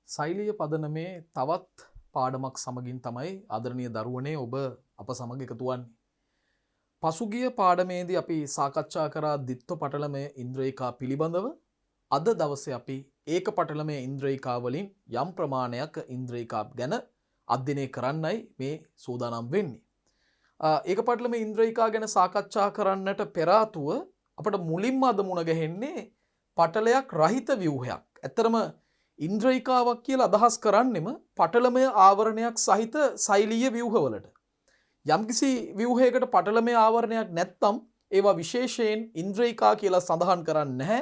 සෛලීය පදනමේ තවත් පාඩමක් සමගින් තමයි ආදරණීය දරුවනේ ඔබ අප සමග එකතු වන්නේ. පසුගිය පාඩමේදී අපි සාකච්ඡා කරා ද්විත්ව පටලමය ඉන්ද්‍රියිකා පිළිබඳව. අද දවසේ අපි ඒක පටලමය ඉන්ද්‍රියිකා වලින් යම් ප්‍රමාණයක් ඉන්ද්‍රියිකා ගැන අධ්‍යයනය කරන්නයි මේ සූදානම් වෙන්නේ. ඒක පටලමය ඉන්ද්‍රියිකා ගැන සාකච්ඡා කරන්නට පෙර ආතුව අපිට මුලින්ම අද මුණ ගැහෙන්නේ පටලයක් රහිත ව්‍යුහයක්. ඇත්තරම ඉන්ද්‍රියිකාවක් කියලා අදහස් කරන්නෙම පටලමය ආවරණයක් සහිත සෛලීය ව්‍යුහවලට. යම්කිසි ව්‍යුහයකට පටලමය ආවරණයක් නැත්නම් ඒවා විශේෂයෙන් ඉන්ද්‍රියිකා කියලා සඳහන් කරන්නේ නැහැ.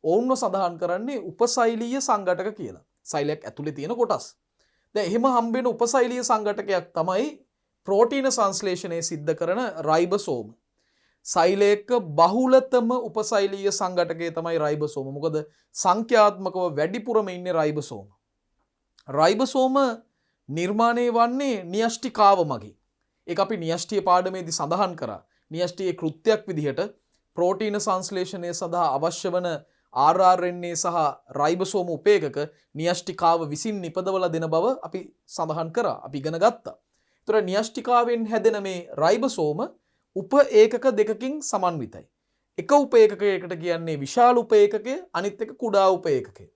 ඔවුන්ව සඳහන් කරන්නේ උපසෛලීය සංඝටක කියලා. සෛලයක් ඇතුලේ තියෙන කොටස්. දැන් එහෙම හම්බෙන උපසෛලීය සංඝටකයක් තමයි ප්‍රෝටීන සංශ්ලේෂණය සිද්ධ කරන රයිබෝසෝම. සෛලයක බහුලතම උපසෛලීය සංඝටකය තමයි රයිබෝසෝම. මොකද සංඛ්‍යාත්මකව වැඩිපුරම ඉන්නේ රයිබෝසෝම. රයිබෝසෝම නිර්මාණය වන්නේ න්‍යෂ්ටිකාව මගින්. ඒක අපි න්‍යෂ්ටිය පාඩමේදී සඳහන් කරා. න්‍යෂ්ටියේ කෘත්‍යයක් විදිහට ප්‍රෝටීන සංශ්ලේෂණය සඳහා අවශ්‍ය වන RNA සහ රයිබෝසෝම උපේකක න්‍යෂ්ටිකාව විසින් නිපදවලා දෙන බව අපි සඳහන් කරා. අපි ඉගෙන ගත්තා. ඒතර න්‍යෂ්ටිකාවෙන් හැදෙන මේ රයිබෝසෝම උප ඒකක දෙකකින් සමන්විතයි. එක උපේකකයකට කියන්නේ විශාල උපේකකය, අනිත් එක කුඩා උපේකකය.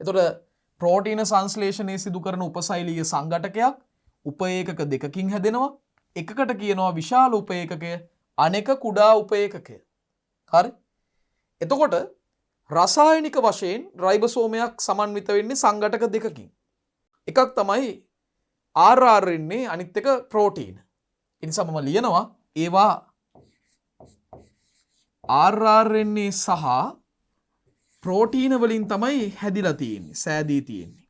එතකොට ප්‍රෝටීන සංශ්ලේෂණය සිදු කරන උපසෛලීය සංඝටකයක් උපේකක දෙකකින් හැදෙනවා. එකකට කියනවා විශාල උපේකකය, අනෙක කුඩා උපේකකය. හරි? එතකොට රසායනික වශයෙන් රයිබෝසෝමයක් සමන්විත වෙන්නේ සංඝටක දෙකකින්. එකක් තමයි RNA, අනිත් එක ප්‍රෝටීන. ඒ නිසා මම ලියනවා ඒවා RNA සහ ප්‍රෝටීන වලින් තමයි හැදිලා තියෙන්නේ, සෑදී තියෙන්නේ.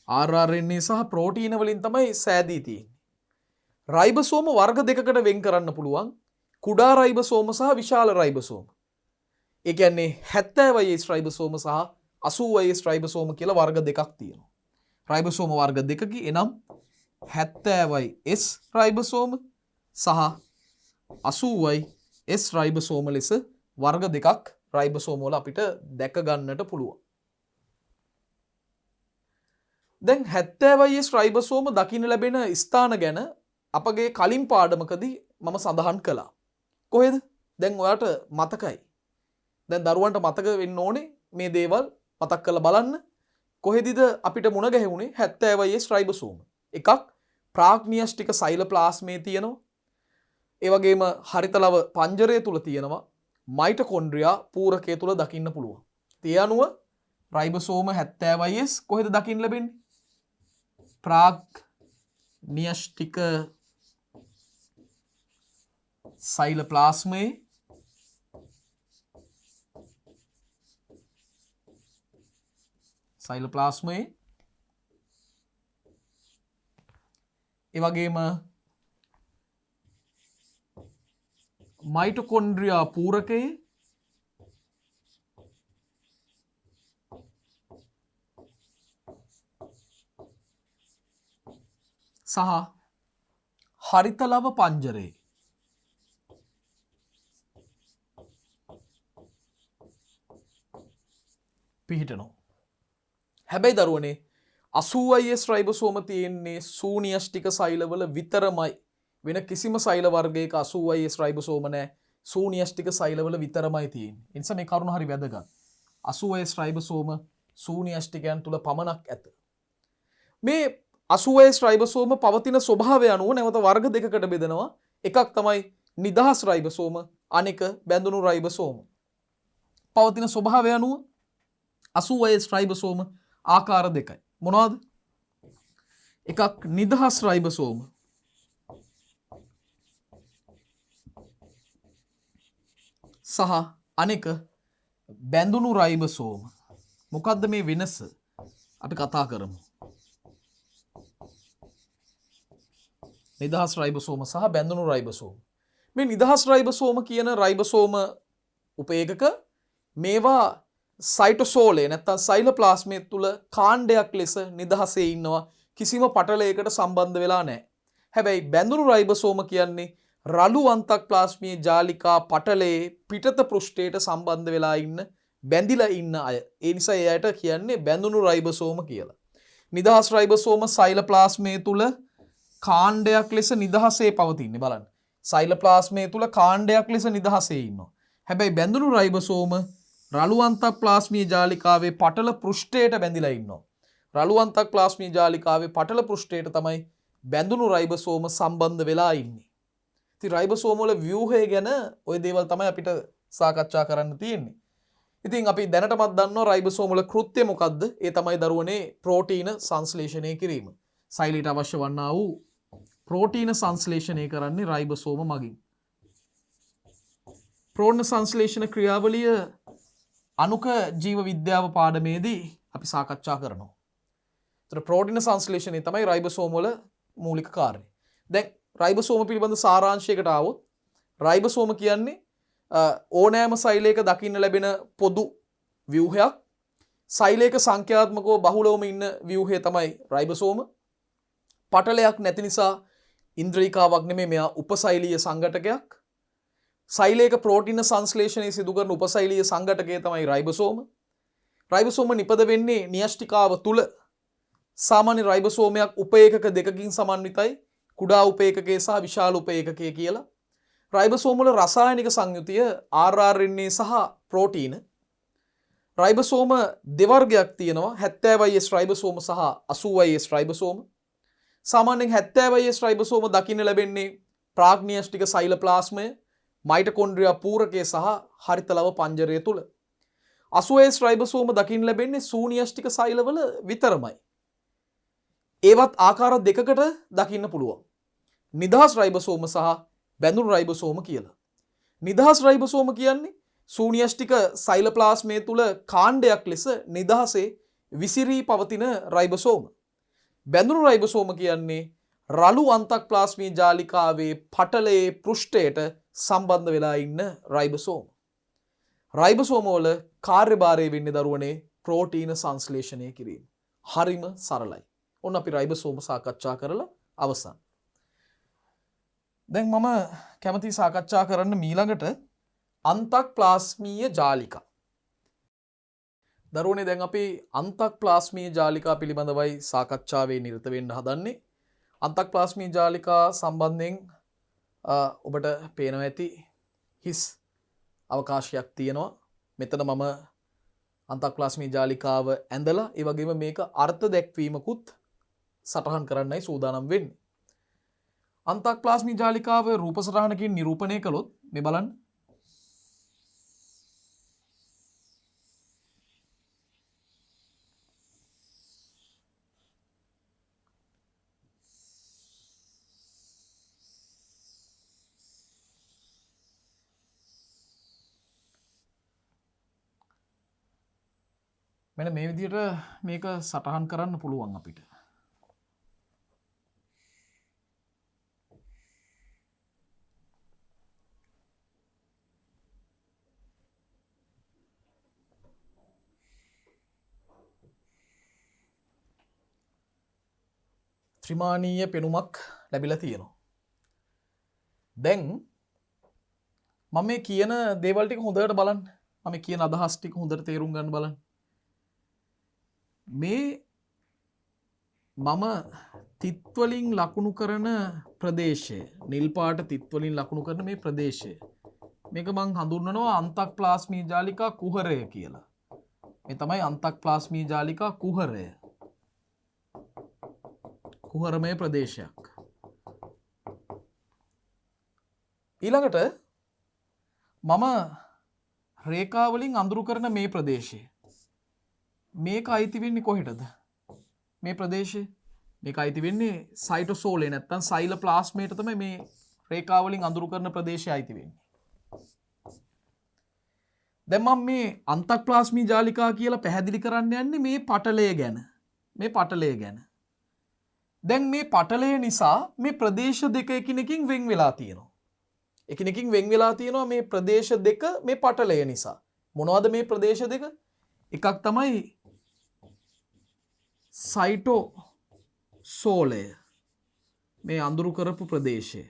RNA සහ ප්‍රෝටීන වලින් තමයි සෑදී තියෙන්නේ. රයිබෝසෝම වර්ග දෙකකට වෙන් කරන්න පුළුවන්. කුඩා රයිබෝසෝම සහ විශාල රයිබෝසෝම. ඒ කියන්නේ 70 වයස් රයිබෝසෝම සහ 80 වයස් රයිබෝසෝම කියලා වර්ග දෙකක් තියෙනවා. රයිබෝසෝම වර්ග දෙකකි. එනම් 70 S රයිබෝසෝම සහ 80 S රයිබෝසෝම ලෙස වර්ග දෙකක් රයිබෝසෝම වල අපිට දැක ගන්නට පුළුවන්. දැන් 70 S රයිබෝසෝම දකින්න ලැබෙන ස්ථාන ගැන අපගේ කලින් පාඩමකදී මම සඳහන් කළා. කොහෙද? දැන් ඔයාට මතකයි. දැන් දරුවන්ට මතක වෙන්න ඕනේ මේ දේවල් මතක් කරලා බලන්න. කොහෙදද අපිට මුණ ගැහුනේ 70 S රයිබෝසෝම? එකක් ප්‍රාග්න්‍යෂ්ටික සෛලප්ලාස්මයේ තියෙනවා. ඒ වගේම හරිතලව පංජරය තුල තියෙනවා. මයිටොකොන්ඩ්‍රියා පූරකය තුල දකින්න පුළුවන්. ඒ අනුව රයිබෝසෝම 70 S කොහෙද දකින්න ලැබෙන්නේ? ප්‍රාග්න්‍යෂ්ටික සෛලප්ලාස්මයේ ඒ වගේම මයිටොකොන්ඩ්‍රියා පූරකයේ සහ හරිතලව පංජරයේ පිහිටනවා. හැබැයි දරුවනේ 80 S රයිබෝසෝම තියෙන්නේ සූන්‍යෂ්ටික සෛලවල විතරමයි. වෙන කිසිම සෛල වර්ගයක 80 S රයිබෝසෝම නැහැ. සූන්‍යෂ්ටික සෛලවල විතරමයි තියෙන්නේ. ඒ නිසා මේ කරුණ හරි වැදගත්. 80 S රයිබෝසෝම සූන්‍යෂ්ටිකයන් තුල පමණක් ඇත. මේ 80 S රයිබෝසෝම පවතින ස්වභාවය අනුව නැවත වර්ග දෙකකට බෙදනවා. එකක් තමයි නිදහස් රයිබෝසෝම, අනෙක බැඳුණු රයිබෝසෝම. පවතින ස්වභාවය අනුව 80 S රයිබෝසෝම ආකාර දෙකයි. මොනවාද? එකක් නිදහස් රයිබෝසෝම සහ අනෙක බැඳුණු රයිබෝසෝම. මොකද්ද මේ වෙනස? අපි කතා කරමු. නිදහස් රයිබෝසෝම සහ බැඳුණු රයිබෝසෝම. මේ නිදහස් රයිබෝසෝම කියන රයිබෝසෝම උපේකක මේවා සයිටෝසෝලේ නැත්නම් සෛලප්ලාස්මයේ තුල කාණ්ඩයක් ලෙස නිදහසේ ඉන්නවා. කිසිම පටලයකට සම්බන්ධ වෙලා නැහැ. හැබැයි බැඳුණු රයිබෝසෝම කියන්නේ රළු අන්තක්ප්ලාස්මීය ජාලිකා පටලයේ පිටත පෘෂ්ඨයට සම්බන්ධ වෙලා ඉන්න බැඳිලා ඉන්න අය. ඒ නිසා ඒ අයට කියන්නේ බැඳුණු රයිබසෝම කියලා. නිදහස් රයිබසෝම සයිලෝප්ලාස්මය තුල කාණ්ඩයක් ලෙස නිදහසේ පවතින්නේ බලන්න. සයිලෝප්ලාස්මය තුල කාණ්ඩයක් ලෙස නිදහසේ ඉන්නවා. හැබැයි බැඳුණු රයිබසෝම රළු අන්තක්ප්ලාස්මීය ජාලිකාවේ පටල පෘෂ්ඨයට බැඳිලා ඉන්නවා. රළු අන්තක්ප්ලාස්මීය ජාලිකාවේ පටල පෘෂ්ඨයට තමයි බැඳුණු රයිබසෝම සම්බන්ධ වෙලා ඉන්නේ. ඉතින් රයිබසෝම වල ව්‍යුහය ගැන ওই දේවල් තමයි අපිට සාකච්ඡා කරන්න තියෙන්නේ. ඉතින් අපි දැනටමත් දන්නවා රයිබසෝම වල කෘත්‍යය මොකද්ද? ඒ තමයි දරුවනේ ප්‍රෝටීන සංශ්ලේෂණය කිරීම. සෛලයට අවශ්‍ය වන්නා වූ ප්‍රෝටීන සංශ්ලේෂණය කරන්නේ රයිබසෝම මගින්. ප්‍රෝටීන සංශ්ලේෂණ ක්‍රියාවලිය අණුක ජීව විද්‍යාව පාඩමේදී අපි සාකච්ඡා කරනවා. ඒතර ප්‍රෝටීන සංශ්ලේෂණය තමයි රයිබසෝම වල මූලික කාර්යය. දැන් රයිබසෝම පිළිබඳ සාරාංශයකට ආවොත් රයිබසෝම කියන්නේ ඕනෑම සෛලයක දකින්න ලැබෙන පොදු ව්‍යුහයක්. සෛලයක සංඛ්‍යාත්මකව බහුලවම ඉන්න ව්‍යුහය තමයි රයිබසෝම. පටලයක් නැති නිසා ඉන්ද්‍රිකාවක් නෙමෙයි මෙයා උපසෛලීය සංඝටකයක්. සෛලයක ප්‍රෝටීන සංශ්ලේෂණය සිදු කරන උපසෛලීය සංඝටකය තමයි රයිබසෝම. රයිබසෝම නිපද වෙන්නේ න්‍යෂ්ටිකාව තුල. සාමාන්‍ය රයිබසෝමයක් උපේකක දෙකකින් සමන්විතයි. කුඩා උපේකකය සහ විශාල උපේකකය කියලා. රයිබසෝම වල රසායනික සංයුතිය RRNA සහ ප්‍රෝටීන. රයිබසෝම දෙවර්ගයක් තියෙනවා 70S රයිබසෝම සහ 80S රයිබසෝම. සාමාන්‍යයෙන් 70S රයිබසෝම දකින්න ලැබෙන්නේ ප්‍රාග්න්‍යෂ්ටික සෛලෝප්ලාස්මය, මයිටොකොන්ඩ්‍රියා පූරකය සහ හරිත ලව පංජරය තුල. 80S රයිබසෝම දකින්න ලැබෙන්නේ සූන්‍යෂ්ටික සෛලවල විතරමයි. ඒවත් ආකාර දෙකකට දකින්න පුළුවන්. නිදහස් රයිබසෝම සහ බැඳුණු රයිබසෝම කියලා. නිදහස් රයිබසෝම කියන්නේ සූන්‍යෂ්ටික සෛලෝප්ලාස්මය තුල කාණ්ඩයක් ලෙස නිදහසේ විසිරී පවතින රයිබසෝම. බැඳුණු රයිබසෝම කියන්නේ රළු අන්තක්ප්ලාස්මීය ජාලිකාවේ පටලයේ පෘෂ්ඨයට සම්බන්ධ වෙලා ඉන්න රයිබසෝම. රයිබසෝම වල කාර්යභාරය වෙන්නේ දරුවනේ ප්‍රෝටීන සංශ්ලේෂණය කිරීම. හරිම සරලයි. ඔන්න අපි රයිබසෝම සාකච්ඡා කරලා අවසන්. දැන් මම කැමති සාකච්ඡා කරන්න මීළඟට අන්තක්ප්ලාස්මීය ජාලිකා. දරුවනේ දැන් අපි අන්තක්ප්ලාස්මීය ජාලිකා පිළිබඳවයි සාකච්ඡාවේ නිරත වෙන්න හදන්නේ. අන්තක්ප්ලාස්මීය ජාලිකා සම්බන්ධයෙන් ඔබට පේනවා ඇති හිස් අවකාශයක් තියෙනවා. මෙතන මම අන්තක්ප්ලාස්මීය ජාලිකාව ඇඳලා ඒ වගේම මේක අර්ථ දැක්වීමකුත් සටහන් කරන්නයි සූදානම් වෙන්නේ. අන්තක්ප්ලාස්මීය ජාලිකාව රූප සටහනකින් නිරූපණය කළොත් මේ බලන්න. මෙන්න මේ විදිහට මේක සටහන් කරන්න පුළුවන් අපිට. ත්‍රිමානීය පෙනුමක් ලැබිලා තියෙනවා. දැන් මම මේ කියන දේවල් ටික හොඳට බලන්න. මම කියන අදහස් ටික හොඳට තේරුම් ගන්න බලන්න. මේ මම තිත් වලින් ලකුණු කරන ප්‍රදේශය, නිල් පාට තිත් වලින් ලකුණු කරන මේ ප්‍රදේශය, මේක මම හඳුන්වනවා අන්තක්ප්ලාස්මීය ජාලිකා කුහරය කියලා. මේ තමයි අන්තක්ප්ලාස්මීය ජාලිකා කුහරය. කුහරමය ප්‍රදේශයක්. ඊළඟට මම රේඛාවලින් අඳුරු කරන මේ ප්‍රදේශය. මේක අයිති වෙන්නේ කොහෙටද? මේ ප්‍රදේශය මේක අයිති වෙන්නේ සයිටෝසෝලේ නැත්තම් සෛලෝප්ලාස්මයට තමයි මේ රේඛාවලින් අඳුරු කරන ප්‍රදේශය අයිති වෙන්නේ. දැන් මම මේ අන්තක්ප්ලාස්මීය ජාලිකා කියලා පැහැදිලි කරන්න යන්නේ මේ පටලය ගැන. මේ පටලය ගැන. දැන් මේ පටලය නිසා මේ ප්‍රදේශ දෙක එකිනෙකින් වෙන් වෙලා තියෙනවා. එකිනෙකින් වෙන් වෙලා තියෙනවා මේ ප්‍රදේශ දෙක මේ පටලය නිසා. මොනවද මේ ප්‍රදේශ දෙක? එකක් තමයි සයිටෝසෝලය. මේ අඳුරු කරපු ප්‍රදේශය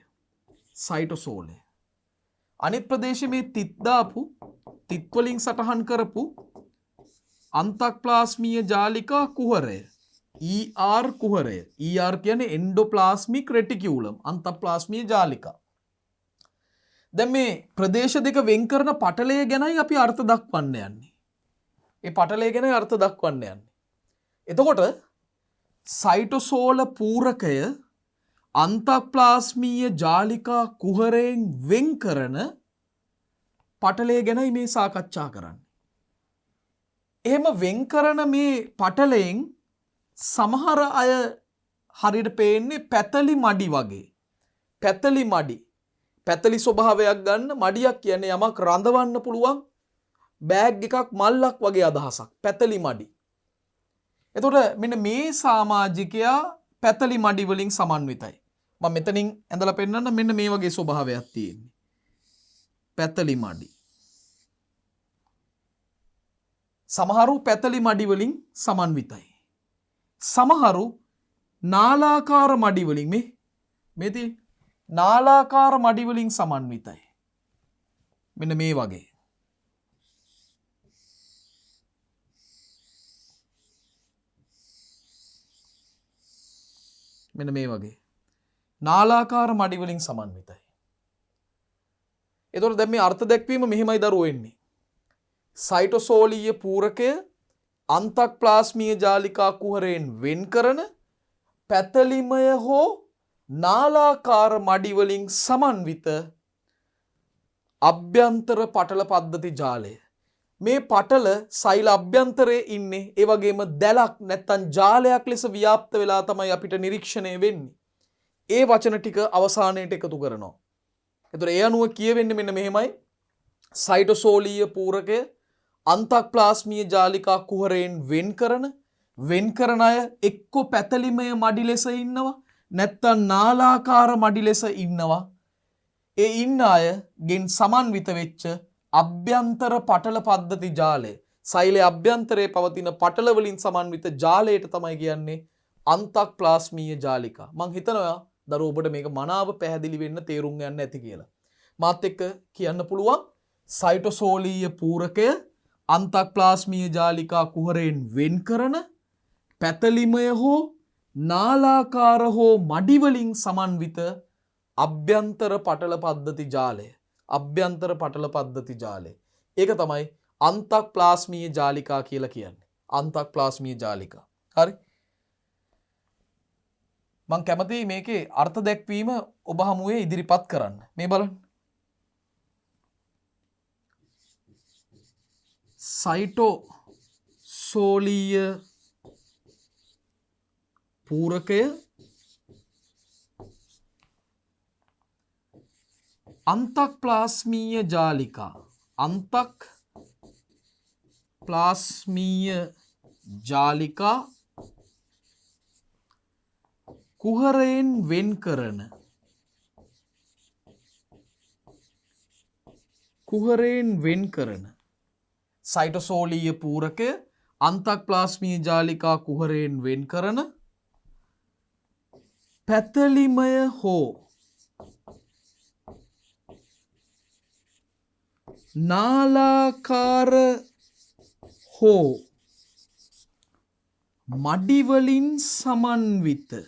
සයිටෝසෝලය. අනිත් ප්‍රදේශයේ මේ තිත් දාපු තිත් වලින් සටහන් කරපු අන්තක්ප්ලාස්මීය ජාලිකා කුහරය ER කුහරය ER කියන්නේ එන්ඩෝප්ලාස්මික් රෙටිකියුලම් අන්තක්ප්ලාස්මීය ජාලිකා. දැන් මේ ප්‍රදේශ දෙක වෙන් කරන පටලය ගැනයි අපි අර්ථ දක්වන්න යන්නේ. ඒ පටලය ගැන අර්ථ දක්වන්න යන්නේ. එතකොට සයිටෝසෝල පූරකය අන්තක්ප්ලාස්මීය ජාලිකා කුහරයෙන් වෙන් කරන පටලය ගැනයි මේ සාකච්ඡා කරන්නේ. එහෙම වෙන් කරන මේ පටලයෙන් සමහර අය හරියට පේන්නේ පැතලි මඩි වගේ. පැතලි මඩි. පැතලි ස්වභාවයක් ගන්න මඩියක් කියන්නේ යමක් රඳවන්න පුළුවන් බෑග් එකක් මල්ලක් වගේ අදහසක්. පැතලි මඩි. එතකොට මෙන්න මේ සමාජිකයා පැතලි මඩි වලින් සමන්විතයි. මම මෙතනින් ඇඳලා පෙන්නන්න මෙන්න මේ වගේ ස්වභාවයක් තියෙන්නේ. පැතලි මඩි. සමහරු පැතලි මඩි වලින් සමන්විතයි. සමහරු නාලාකාර මඩි වලින් මේ තියෙන්නේ නාලාකාර මඩි වලින් සමන්විතයි. මෙන්න මේ වගේ. මෙන්න මේ වගේ. නාලාකාර මඩි වලින් සමන්විතයි. එතකොට දැන් මේ අර්ථ දැක්වීම මෙහෙමයි දරුවෝ එන්නේ. සයිටෝසෝලීය පූරකය අන්තක්ප්ලාස්මීය ජාලිකා කුහරයෙන් වෙන් කරන පැතලිමය හෝ නාලාකාර මඩි වලින් සමන්විත අභ්‍යන්තර පටල පද්ධති ජාලය. මේ පටල සෛල අභ්‍යන්තරයේ ඉන්නේ ඒ වගේම දැලක් නැත්තම් ජාලයක් ලෙස ව්‍යාප්ත වෙලා තමයි අපිට නිරීක්ෂණය වෙන්නේ. ඒ වචන ටික අවසානයේට එකතු කරනවා. එතකොට ඒ අනුව කියවෙන්නේ මෙන්න මෙහෙමයි. සයිටෝසෝලීය පූරකය අන්තක්ප්ලාස්මීය ජාලිකා කුහරයෙන් වෙන් කරන අය එක්ක පැතලිමය මඩි ලෙස ඉන්නවා නැත්තම් නාලාකාර මඩි ලෙස ඉන්නවා. ඒ ඉන්න අයගෙන් සමන්විත වෙච්ච අභ්‍යන්තර පටල පද්ධති ජාලය සෛලයේ අභ්‍යන්තරයේ පවතින පටල වලින් සමන්විත ජාලයට තමයි කියන්නේ අන්තක්ප්ලාස්මීය ජාලිකා. මං හිතනවා දරුවෝ ඔබට මේක මනාව පැහැදිලි වෙන්න තේරුම් ගන්න ඇති කියලා. මාත් එක්ක කියන්න පුළුවන් සයිටෝසෝලීය පූරකය අන්තක්ප්ලාස්මීය ජාලිකා කුහරයෙන් වෙන් කරන පැතලිමය හෝ නාලාකාර හෝ මඩි වලින් සමන්විත අභ්‍යන්තර පටල පද්ධති ජාලය. අභ්‍යන්තර පටල පද්ධති ජාලය. ඒක තමයි අන්තක්ප්ලාස්මීය ජාලිකා කියලා කියන්නේ. අන්තක්ප්ලාස්මීය ජාලිකා. හරි? මං කැමතියි මේකේ අර්ථ දැක්වීම ඔබ හමුවේ ඉදිරිපත් කරන්න. මේ බලන්න. සයිටෝසෝලීය පූරකය අන්තක්ප්ලාස්මීය ජාලිකා අන්තක්ප්ලාස්මීය ජාලිකා කුහරයෙන් වෙන් කරන සයිටෝසෝලීය පූරකය අන්තක්ප්ලාස්මීය ජාලිකා කුහරයෙන් වෙන් කරන පැතලිමය හෝ නාලාකාර හෝ මඩිවලින් සමන්විත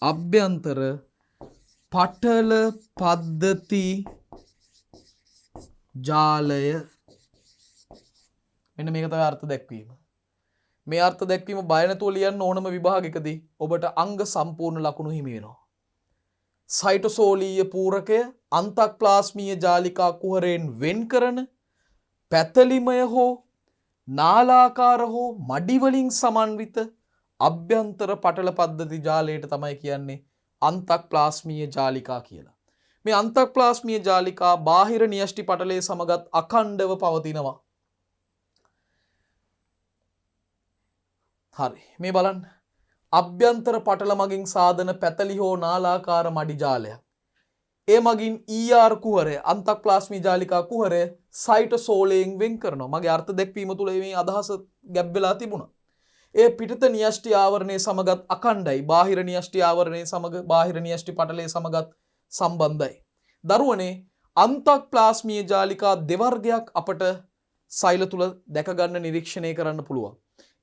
අභ්‍යන්තර පටල පද්ධති ජාලය. මෙන්න මේක තමයි අර්ථ දැක්වීම. මේ අර්ථ දැක්වීම බය නැතුව ලියන්න ඕනම විභාගයකදී ඔබට අංග සම්පූර්ණ ලකුණු හිමි වෙනවා. සයිටෝසෝලීය පූරකය අන්තක්ප්ලාස්මීය ජාලිකා කුහරයෙන් වෙන් කරන පැතලිමය හෝ නාලාකාර හෝ මඩි වලින් සමන්විත අභ්‍යන්තර පටල පද්ධති ජාලයට තමයි කියන්නේ අන්තක්ප්ලාස්මීය ජාලිකා කියලා. මේ අන්තක්ප්ලාස්මීය ජාලිකා බාහිර න්‍යෂ්ටි පටලයේ සමගත් අඛණ්ඩව පවතිනවා. හරි මේ බලන්න. අභ්‍යන්තර පටල මගින් සාධන පැතලි හෝ නාලාකාර මඩි ජාලයක්. ඒ මගින් ER කුහරය අන්තක්ප්ලාස්මී ජාලිකා කුහරය සයිටෝසෝලයෙන් වෙන් කරනවා. මගේ අර්ථ දැක්වීම තුළ මේ අදහස ගැබ් වෙලා තිබුණා. ඒ පිටත න්‍යෂ්ටි ආවරණය සමගත් අකණ්ඩයි බාහිර න්‍යෂ්ටි ආවරණය සමග බාහිර න්‍යෂ්ටි පටලය සමගත් සම්බන්ධයි. දරුවනේ අන්තක්ප්ලාස්මීය ජාලිකා දෙවර්ගයක් අපට සෛල තුල දැක ගන්න නිරීක්ෂණය කරන්න පුළුවන්.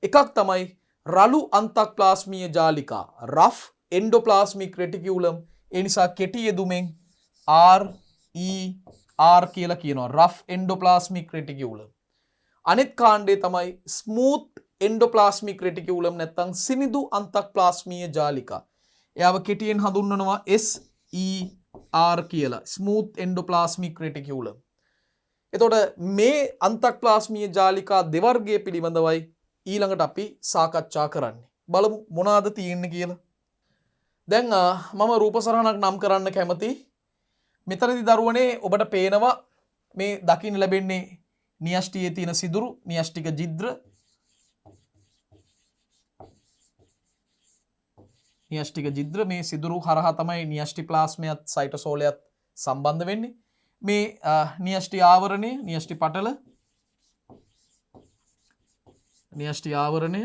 එකක් තමයි රළු අන්තක්ප්ලාස්මීය ජාලිකා rough endoplasmic reticulum. ඒ නිසා කෙටි යෙදුමෙන් RER කියලා කියනවා rough endoplasmic reticulum. අනිත් කාණ්ඩය තමයි smooth endoplasmic reticulum නැත්නම් සිනිඳු අන්තක්ප්ලාස්මීය ජාලිකා. එයාව කෙටියෙන් හඳුන්වනවා SER කියලා smooth endoplasmic reticulum. එතකොට මේ අන්තක්ප්ලාස්මීය ජාලිකා දෙවර්ගය පිළිබඳවයි ඊළඟට අපි සාකච්ඡා කරන්නේ. බලමු මොනවාද තියෙන්නේ කියලා. දැන් මම රූප සරහනක් නම් කරන්න කැමති. මෙතනදී දරුවනේ ඔබට පේනවා මේ දකින්න ලැබෙන්නේ න්‍යෂ්ටියේ තියෙන සිදුරු න්‍යෂ්ටික ජිද්‍ර න්‍යෂ්ටික ජිද්‍ර මේ සිදුරු හරහා තමයි න්‍යෂ්ටි ප්ලාස්මයත් සයිටෝසෝලයත් සම්බන්ධ වෙන්නේ. මේ න්‍යෂ්ටි ආවරණය න්‍යෂ්ටි පටල න්‍යෂ්ටි ආවරණය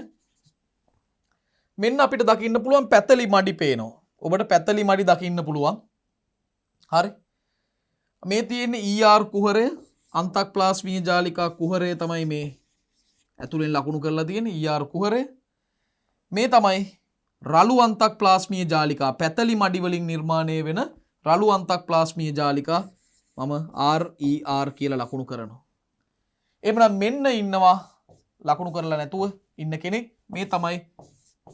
මෙන්න අපිට දකින්න පුළුවන් පැතලි මඩි පේනවා. ඔබට පැතලි මඩි දකින්න පුළුවන්. හරි. මේ තියෙන්නේ ER කුහරය අන්තක්ප්ලාස්මීය ජාලිකා කුහරය තමයි මේ ඇතුලෙන් ලකුණු කරලා තියෙන්නේ ER කුහරය. මේ තමයි රළු අන්තක්ප්ලාස්මීය ජාලිකා පැතලි මඩි වලින් නිර්මාණය වෙන රළු අන්තක්ප්ලාස්මීය ජාලිකා මම RER කියලා ලකුණු කරනවා. එහෙනම් මෙන්න ඉන්නවා ලකුණු කරලා නැතුව ඉන්න කෙනෙක්. මේ තමයි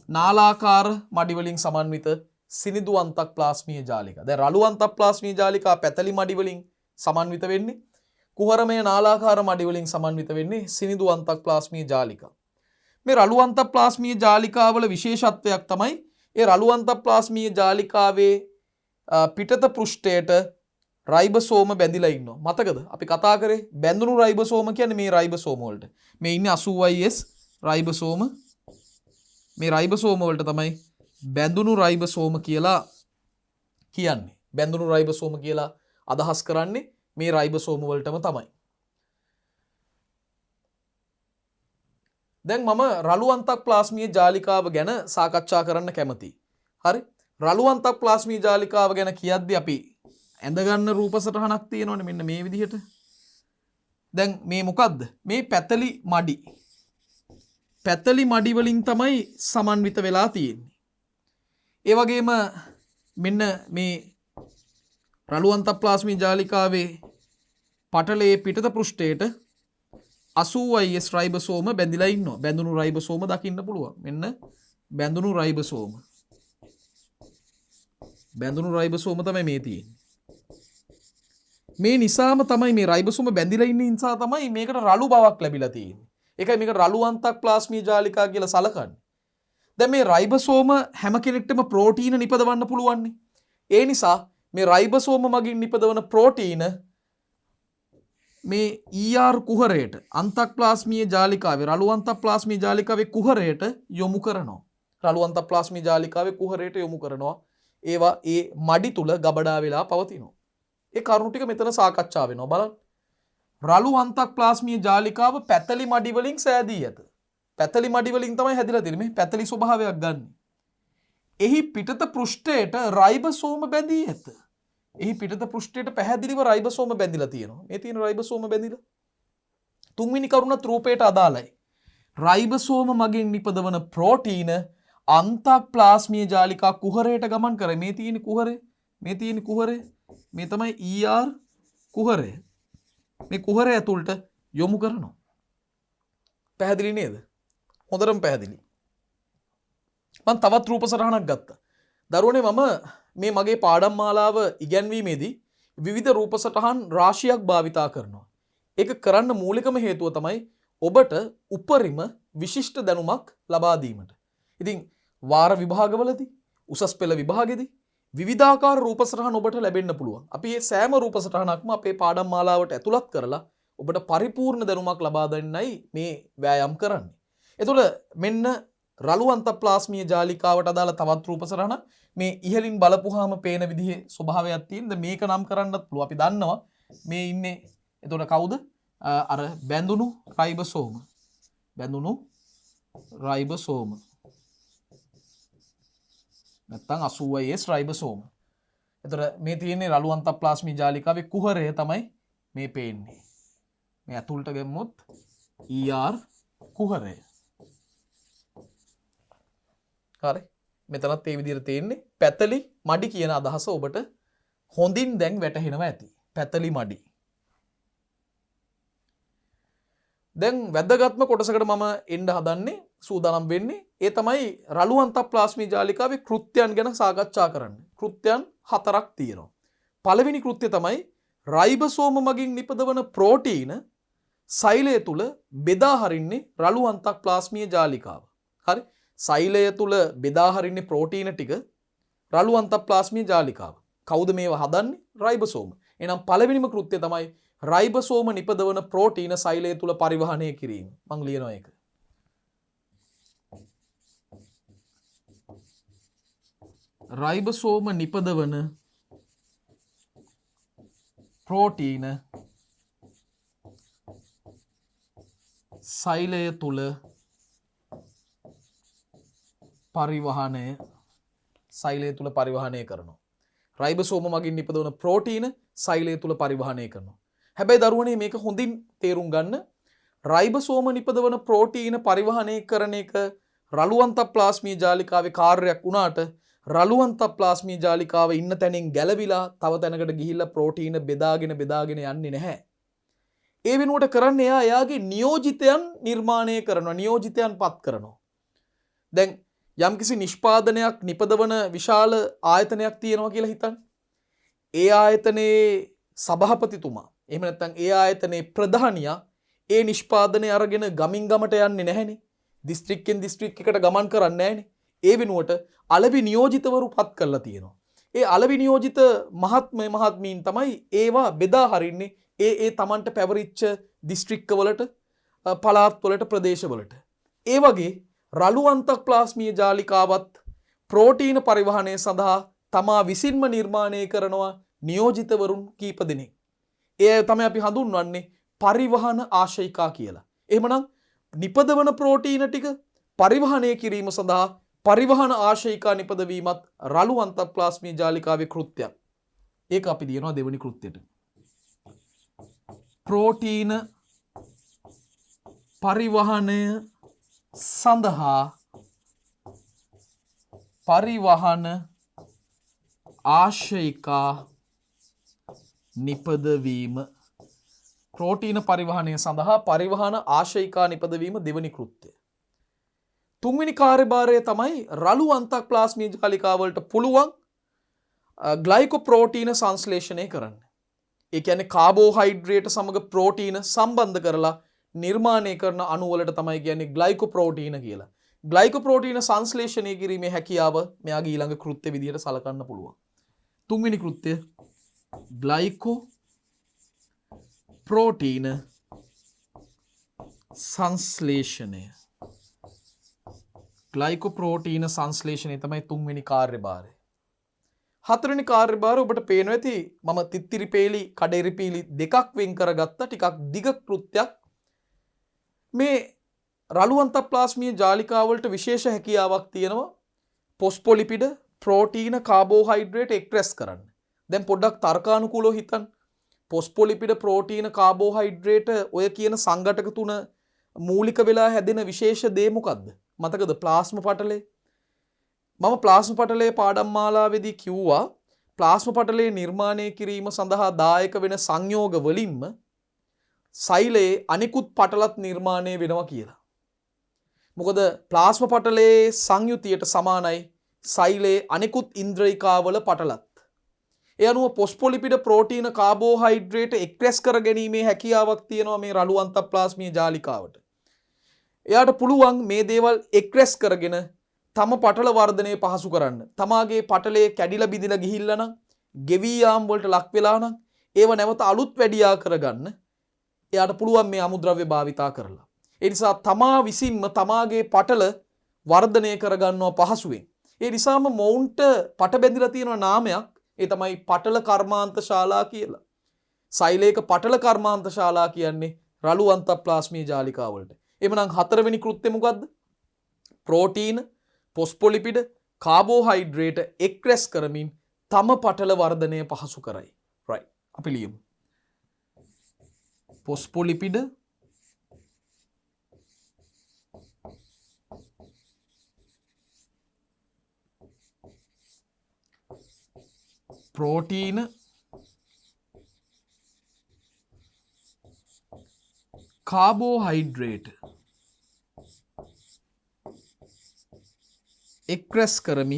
නාලාකාර මඩි වලින් සමන්විත සිනිඳු අන්තක්ප්ලාස්මීය ජාලිකා. දැන් රළු අන්තක්ප්ලාස්මීය ජාලිකා පැතලි මඩි වලින් සමන්විත වෙන්නේ. කුහරමය නාලාකාර මඩි වලින් සමන්විත වෙන්නේ සිනිඳු අන්තක්ප්ලාස්මීය ජාලිකා. මේ රළු අන්තක්ප්ලාස්මීය ජාලිකාවල විශේෂත්වයක් තමයි ඒ රළු අන්තක්ප්ලාස්මීය ජාලිකාවේ පිටත පෘෂ්ඨයට රයිබසෝම බැඳිලා ඉන්නවා. මතකද? අපි කතා කරේ බැඳුණු රයිබසෝම කියන්නේ මේ රයිබසෝම වලට. මේ ඉන්නේ 80S රයිබසෝම. මේ රයිබසෝම වලට තමයි බැඳුණු රයිබසෝම කියලා කියන්නේ. බැඳුණු රයිබසෝම කියලා අදහස් කරන්නේ මේ රයිබසෝම වලටම තමයි. දැන් මම රළු අන්තක්ප්ලාස්මීය ජාලිකාව ගැන සාකච්ඡා කරන්න කැමතියි. හරි? රළු අන්තක්ප්ලාස්මීය ජාලිකාව ගැන කියද්දී අපි ඇඳ ගන්න රූප සටහනක් තියෙනවනේ මෙන්න මේ විදිහට. දැන් මේ මොකද්ද? මේ පැතලි මඩි. පැතලි මඩි වලින් තමයි සමන්විත වෙලා තියෙන්නේ. ඒ වගේම මෙන්න මේ රළු අන්තක්ප්ලාස්මීය ජාලිකාවේ පටලයේ පිටත පෘෂ්ඨයට 80S රයිබසෝම බැඳිලා ඉන්නවා. බැඳුණු රයිබසෝම දකින්න පුළුවන්. මෙන්න බැඳුණු රයිබසෝම. බැඳුණු රයිබසෝම තමයි මේ තියෙන්නේ. මේ නිසාම තමයි මේ රයිබසෝම බැඳිලා ඉන්න නිසා තමයි මේකට රළු බවක් ලැබිලා තියෙන්නේ. ඒකයි මේකට රළු අන්තක්ප්ලාස්මීය ජාලිකා කියලා සලකන්නේ. දැන් මේ රයිබසෝම හැම කෙනෙක්ටම ප්‍රෝටීන නිපදවන්න පුළුවන්. ඒ නිසා මේ රයිබසෝම මගින් නිපදවන ප්‍රෝටීන මේ ER කුහරයට අන්තක්ප්ලාස්මීය ජාලිකාවේ රළු අන්තක්ප්ලාස්මීය ජාලිකාවේ කුහරයට යොමු කරනවා. රළු අන්තක්ප්ලාස්මීය ජාලිකාවේ කුහරයට යොමු කරනවා. ඒවා ඒ මඩි තුල ගබඩා වෙලා පවතිනවා. ඒ කරුණු ටික මෙතන සාකච්ඡා වෙනවා බලන්න. රළු අන්තක්ප්ලාස්මීය ජාලිකාව පැතලි මඩි වලින් සෑදී ඇත. පැතලි මඩි වලින් තමයි හැදිලා තියෙන්නේ. මේ පැතලි ස්වභාවයක් ගන්න. එහි පිටත පෘෂ්ඨයට රයිබසෝම බැඳී ඇත. එහි පිටත පෘෂ්ඨයට පැහැදිලිව රයිබසෝම බැඳිලා තියෙනවා. මේ තියෙන රයිබසෝම බැඳිලා. තුන්වෙනි කරුණත් රූපයට අදාළයි. රයිබසෝම මගින් නිපදවන ප්‍රෝටීන අන්තක්ප්ලාස්මීය ජාලිකා කුහරයට ගමන් කරයි. මේ තියෙන කුහරේ, මේ තියෙන කුහරේ, මේ තමයි ER කුහරය. මේ කුහරය ඇතුළට යොමු කරනවා. පැහැදිලි නේද? හොඳටම පැහැදිලි. මම තවත් රූප සටහනක් ගත්තා. දරුවනේ මම මේ මගේ පාඩම් මාලාව ඉගැන්වීමේදී විවිධ රූප සටහන් රාශියක් භාවිතා කරනවා. ඒක කරන්න මූලිකම හේතුව තමයි ඔබට උපරිම විශිෂ්ට දැනුමක් ලබා දීමට. ඉතින් වාර විභාගවලදී උසස් පෙළ විභාගෙදී විවිධාකාර රූප සටහන් ඔබට ලැබෙන්න පුළුවන්. අපි මේ සෑම රූප සටහනක්ම අපේ පාඩම් මාලාවට ඇතුළත් කරලා ඔබට පරිපූර්ණ දැනුමක් ලබා දෙන්නයි මේ වෑයම් කරන්නේ. එතකොට මෙන්න රළු අන්තප්ලාස්මීය ජාලිකාවට අදාළ තවත් රූප සටහන මේ ඉහළින් බලපුවාම පේන විදිහේ ස්වභාවයක් තියෙනද මේක නම් කරන්නත් පුළුවන්. අපි දන්නවා මේ ඉන්නේ එතකොට කවුද? අර බැඳුණු රයිබෝසෝම. බැඳුණු රයිබෝසෝම. නැත්තම් 80S රයිබෝසෝම. එතකොට මේ තියෙන්නේ රළු අන්තප්ලාස්මීය ජාලිකාවේ කුහරය තමයි මේ පේන්නේ. මේ ඇතුළට ගෙම්මොත් ER කුහරය. හරි. මෙතනත් ඒ විදිහට තියෙන්නේ පැතලි මඩි කියන අදහස ඔබට හොඳින් දැන් වැටහෙනවා ඇති. පැතලි මඩි. දැන් වැදගත්ම කොටසකට මම එන්න හදන්නේ සූදානම් වෙන්නේ ඒ තමයි රළු අන්තප්ලාස්මීය ජාලිකාවේ කෘත්‍යයන් ගැන සාකච්ඡා කරන්න. කෘත්‍යයන් 4ක් තියෙනවා. පළවෙනි කෘත්‍යය තමයි රයිබෝසෝම මගින් නිපදවන ප්‍රෝටීන සෛලය තුල බෙදා හරින්නේ රළු අන්තප්ලාස්මීය ජාලිකාව. හරි. සෛලය තුල බෙදා හරින්නේ ප්‍රෝටීන ටික රළු අන්තප්ලාස්මීය ජාලිකාව. කවුද මේවා හදන්නේ? රයිබෝසෝම. එහෙනම් පළවෙනිම කෘත්‍යය තමයි රයිබෝසෝම නිපදවන ප්‍රෝටීන සෛලය තුල පරිවහනය කිරීම. මම ලියනවා ඒක. රයිබෝසෝම නිපදවන ප්‍රෝටීන සෛලය තුල පරිවහනය කරනවා. රයිබෝසෝම මගින් නිපදවන ප්‍රෝටීන සෛලය තුල පරිවහනය කරනවා. හැබැයි දරුවනේ මේක හොඳින් තේරුම් ගන්න. රයිබෝසෝම නිපදවන ප්‍රෝටීන පරිවහනය කරන එක රළු අන්තප්ලාස්මීය ජාලිකාවේ කාර්යයක් වුණාට රළු අන්තප්ලාස්මීය ජාලිකාව ඉන්න තැනින් ගැලවිලා තව තැනකට ගිහිල්ලා ප්‍රෝටීන බෙදාගෙන යන්නේ නැහැ. ඒ වෙනුවට කරන්නේ එයාගේ නියෝජිතයන් නිර්මාණය කරනවා, නියෝජිතයන් පත් කරනවා. දැන් යම්කිසි නිෂ්පාදනයක් නිපදවන විශාල ආයතනයක් තියෙනවා කියලා හිතන්න. ඒ ආයතනයේ සභාපතිතුමා එහෙම නැත්නම් ඒ ආයතනයේ ප්‍රධානියා ඒ නිෂ්පාදනය අරගෙන ගමින් ගමට යන්නේ නැහැනේ. දිස්ත්‍රික්කෙන් දිස්ත්‍රික්කයකට ගමන් කරන්නේ නැහැනේ. ඒ වෙනුවට අලෙවි නියෝජිතවරු පත් කරලා තියෙනවා. ඒ අලෙවි නියෝජිත මහත්මීන් තමයි ඒවා බෙදා හරින්නේ ඒ තමන්ට පැවරිච්ච දිස්ත්‍රික්කවලට, පළාත්වලට, ප්‍රදේශවලට. ඒ වගේ රළු අන්තප්ලාස්මීය ජාලිකාවත් ප්‍රෝටීන පරිවහනය සඳහා තමා විසින්ම නිර්මාණය කරනවා නියෝජිතවරුන් කීප දෙනෙක්. ඒ තමයි අපි හඳුන්වන්නේ පරිවහන ආශයිකා කියලා. එහෙමනම් නිපදවන ප්‍රෝටීන ටික පරිවහනය කිරීම සඳහා පරිවහන ආශයිකා නිපදවීමත් රළු අන්තප්ලාස්මීය ජාලිකාවේ කෘත්‍යයක්. ඒක අපි දිනනවා දෙවෙනි කෘත්‍යයට. ප්‍රෝටීන පරිවහනය සඳහා පරිවහන ආශයිකා නිපදවීම. ප්‍රෝටීන පරිවහනය සඳහා පරිවහන ආශයිකා නිපදවීම දෙවනි කෘත්‍යය. තුන්වෙනි කාර්යභාරය තමයි රළු අන්තප්ලාස්මීය ජාලිකාවලට පුළුවන් ග්ලයිකෝප්‍රෝටීන සංශ්ලේෂණය කරන්න. ඒ කියන්නේ කාබෝහයිඩ්‍රේට් සමග ප්‍රෝටීන සම්බන්ධ කරලා නිර්මාණය කරන අණු වලට තමයි කියන්නේ ග්ලයිකෝප්‍රෝටීන කියලා. ග්ලයිකෝප්‍රෝටීන සංශ්ලේෂණය කිරීමේ හැකියාව මෙයාගේ ඊළඟ කෘත්‍ය විදිහට සලකන්න පුළුවන්. තුන්වෙනි කෘත්‍යය ග්ලයිකෝප්‍රෝටීන සංශ්ලේෂණය. ග්ලයිකෝප්‍රෝටීන සංශ්ලේෂණය තමයි තුන්වෙනි කාර්යභාරය. හතරවෙනි කාර්යභාරය ඔබට පේනවා ඇති මම තිත්තිරිපේලි කඩේරිපීලි දෙකක් වෙන් කරගත්ත ටිකක් දිග කෘත්‍යයක්. මේ රළු අන්තප්ලාස්මීය ජාලිකාවලට විශේෂ හැකියාවක් තියෙනවා ෆොස්ෆොලිපිඩ, ප්‍රෝටීන, කාබෝහයිඩ්‍රේට් එක්ස්ප්‍රෙස් කරන්න. දැන් පොඩ්ඩක් තර්කානුකූලව හිතන්න. ෆොස්ෆොලිපිඩ, ප්‍රෝටීන, කාබෝහයිඩ්‍රේට් ඔය කියන සංඝටක තුන මූලික වෙලා හැදෙන විශේෂ දේ මොකද්ද? මතකද? ප්ලාස්ම පටලය. මම ප්ලාස්ම පටලයේ පාඩම් මාලාවේදී කිව්වා ප්ලාස්ම පටලයේ නිර්මාණය කිරීම සඳහා දායක වෙන සංයෝග වලින්ම සෛලයේ අනිකුත් පටලත් නිර්මාණය වෙනවා කියලා. මොකද ප්ලාස්ම පටලයේ සංයුතියට සමානයි සෛලයේ අනිකුත් ඉන්ද්‍රිකාවල පටලත්. ඒ අනුව ෆොස්ෆොලිපිඩ, ප්‍රෝටීන, කාබෝහයිඩ්‍රේට් එක්ස්ප්‍රෙස් කර ගැනීමේ හැකියාවක් තියෙනවා මේ රළු අන්තප්ලාස්මීය ජාලිකාවට. එයාට පුළුවන් මේ දේවල් එක්ස්ප්‍රෙස් කරගෙන තම පටල වර්ධනය පහසු කරන්න. තමාගේ පටලයේ කැඩිලා බිඳිලා ගිහිල්ලා නම්, ගෙවී යාම් වලට ලක් වෙලා නම් ඒව නැවත අලුත් වැඩියා කරගන්න එයාට පුළුවන් මේ අමුද්‍රව්‍ය භාවිතා කරලා. ඒ නිසා තමා විසින්ම තමාගේ පටල වර්ධනය කරගන්නවා පහසුවෙන්. ඒ නිසාම මොවුන්ට පට බැඳිලා තියෙන නාමයක් ඒ තමයි පටල කර්මාන්ත ශාලා කියලා. සෛලයක පටල කර්මාන්ත ශාලා කියන්නේ රළු අන්තප්ලාස්මීය ජාලිකාවලට. එhmenan හතරවෙනි කෘත්‍යය මොකද්ද? ප්‍රෝටීන, පොස්පොලිපිඩ, කාබෝහයිඩ්‍රේට එක් රැස් කරමින් තම පටල වර්ධනය පහසු කරයි. right. අපි ලියමු. පොස්පොලිපිඩ, ප්‍රෝටීන, කාබෝහයිඩ්‍රේට එක් රැස් කරමින්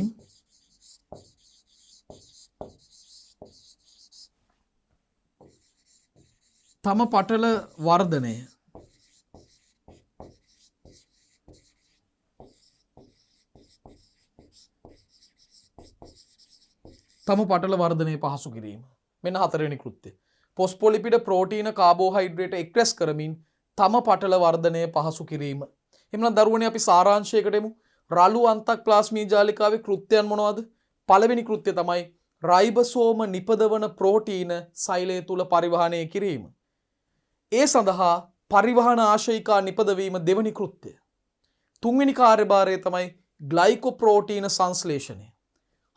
තම පටල වර්ධනය පහසු කිරීම. මෙන්න හතරවෙනි කෘත්‍යය. පොස්පොලිපිඩ, ප්‍රෝටීන, කාබෝහයිඩ්‍රේට එක් රැස් කරමින් තම පටල වර්ධනය පහසු කිරීම. එහෙනම් දරුවනේ අපි සාරාංශයකට එමු. රළු අන්තක්ප්ලාස්මීය ජාලිකාවේ කෘත්‍යයන් මොනවද? පළවෙනි කෘත්‍යය තමයි රයිබසෝම නිපදවන ප්‍රෝටීන සෛලය තුල පරිවහනය කිරීම. ඒ සඳහා පරිවහන ආශයිකා නිපදවීම දෙවනි කෘත්‍යය. තුන්වෙනි කාර්යභාරය තමයි ග්ලයිකෝප්‍රෝටීන සංශ්ලේෂණය.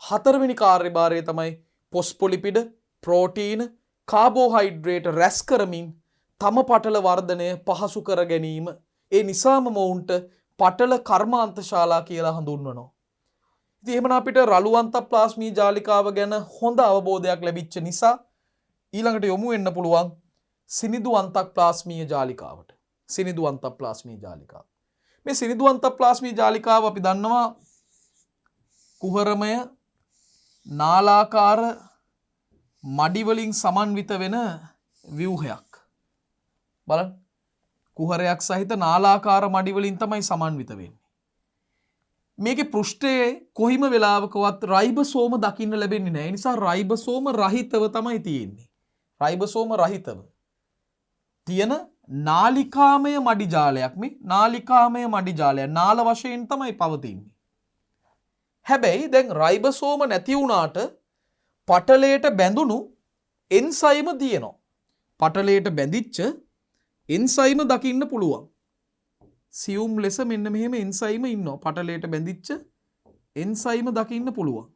හතරවෙනි කාර්යභාරය තමයි පොස්පොලිපිඩ, ප්‍රෝටීන, කාබෝහයිඩ්‍රේට රැස් කරමින් තම පටල වර්ධනය පහසු කර ගැනීම. ඒ නිසාම මොවුන්ට පටල කර්මාන්ත ශාලා කියලා හඳුන්වනවා. ඉතින් එහෙමනම් අපිට රළු අන්තප්ලාස්මීය ජාලිකාව ගැන හොඳ අවබෝධයක් ලැබිච්ච නිසා ඊළඟට යොමු වෙන්න පුළුවන් සිනිඳු අන්තප්ලාස්මීය ජාලිකාවට. සිනිඳු අන්තප්ලාස්මීය ජාලිකාව. මේ සිනිඳු අන්තප්ලාස්මීය ජාලිකාව අපි දන්නවා කුහරමය නාලාකාර මඩි වලින් සමන්විත වෙන ව්‍යුහයක්. බලන්න. කුහරයක් සහිත නාලාකාර මඩි වලින් තමයි සමන්විත වෙන්නේ. මේකේ පෘෂ්ඨයේ කොහිම වෙලාවකවත් රයිබසෝම දකින්න ලැබෙන්නේ නැහැ. ඒ නිසා රයිබසෝම රහිතව තමයි තියෙන්නේ. රයිබසෝම රහිතව තියෙන නාලිකාමය මඩි ජාලයක්. මේ නාලිකාමය මඩි ජාලය නාල වශයෙන් තමයි පවතින්නේ. හැබැයි දැන් රයිබසෝම නැති වුණාට පටලයට බැඳුණු එන්සයිම තියෙනවා. පටලයට බැඳිච්ච එන්සයිම දකින්න පුළුවන්. සියුම් ලෙස මෙන්න මෙහෙම එන්සයිම ඉන්නවා. පටලයට බැඳිච්ච එන්සයිම දකින්න පුළුවන්.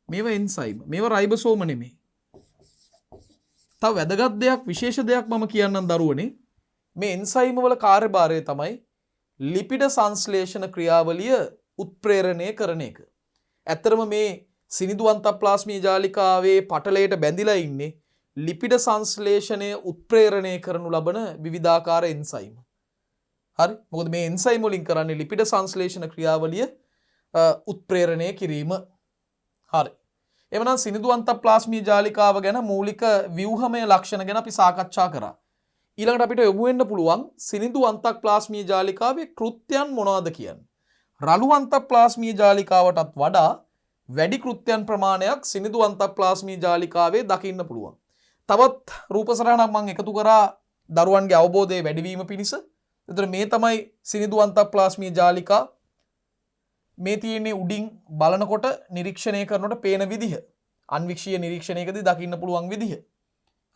මේවා එන්සයිම. මේවා රයිබසෝම නෙමෙයි. තව වැදගත් දෙයක්, විශේෂ දෙයක් මම කියන්නම් දරුවනේ. මේ එන්සයිම වල කාර්යභාරය තමයි ලිපිඩ සංශ්ලේෂණ ක්‍රියාවලිය උත්ප්‍රේරණය කරන එක. ඇත්තරම මේ සිනිඳු අන්තප්ලාස්මීය ජාලිකාවේ පටලයට බැඳිලා ඉන්නේ ලිපිඩ සංශ්ලේෂණය උත්ප්‍රේරණය කරනු ලබන විවිධාකාර එන්සයිම්. හරි? මොකද මේ එන්සයිම් වලින් කරන්නේ ලිපිඩ සංශ්ලේෂණ ක්‍රියාවලිය උත්ප්‍රේරණය කිරීම. හරි. එවනම් සිනිඳු අන්තප්ලාස්මීය ජාලිකාව ගැන මූලික ව්‍යුහමය ලක්ෂණ ගැන අපි සාකච්ඡා කරා. ඊළඟට අපිට යොමු වෙන්න පුළුවන් සිනිඳු අන්තප්ලාස්මීය ජාලිකාවේ කෘත්‍යයන් මොනවද කියන්නේ. රළු අන්තප්ලාස්මීය ජාලිකාවටත් වඩා වැඩි කෘත්‍යයන් ප්‍රමාණයක් සිනිඳු අන්තප්ලාස්මීය ජාලිකාවේ දකින්න පුළුවන්. තවත් රූපසටහනක් මම එකතු කරා දරුවන්ගේ අවබෝධය වැඩිවීම පිණිස. එතකොට මේ තමයි සිනිඳු අන්තප්ලාස්මීය ජාලිකා. මේ තියෙන්නේ උඩින් බලනකොට නිරීක්ෂණය කරනකොට පේන විදිහ. අන්වික්ෂීය නිරීක්ෂණයකදී දකින්න පුළුවන් විදිහ.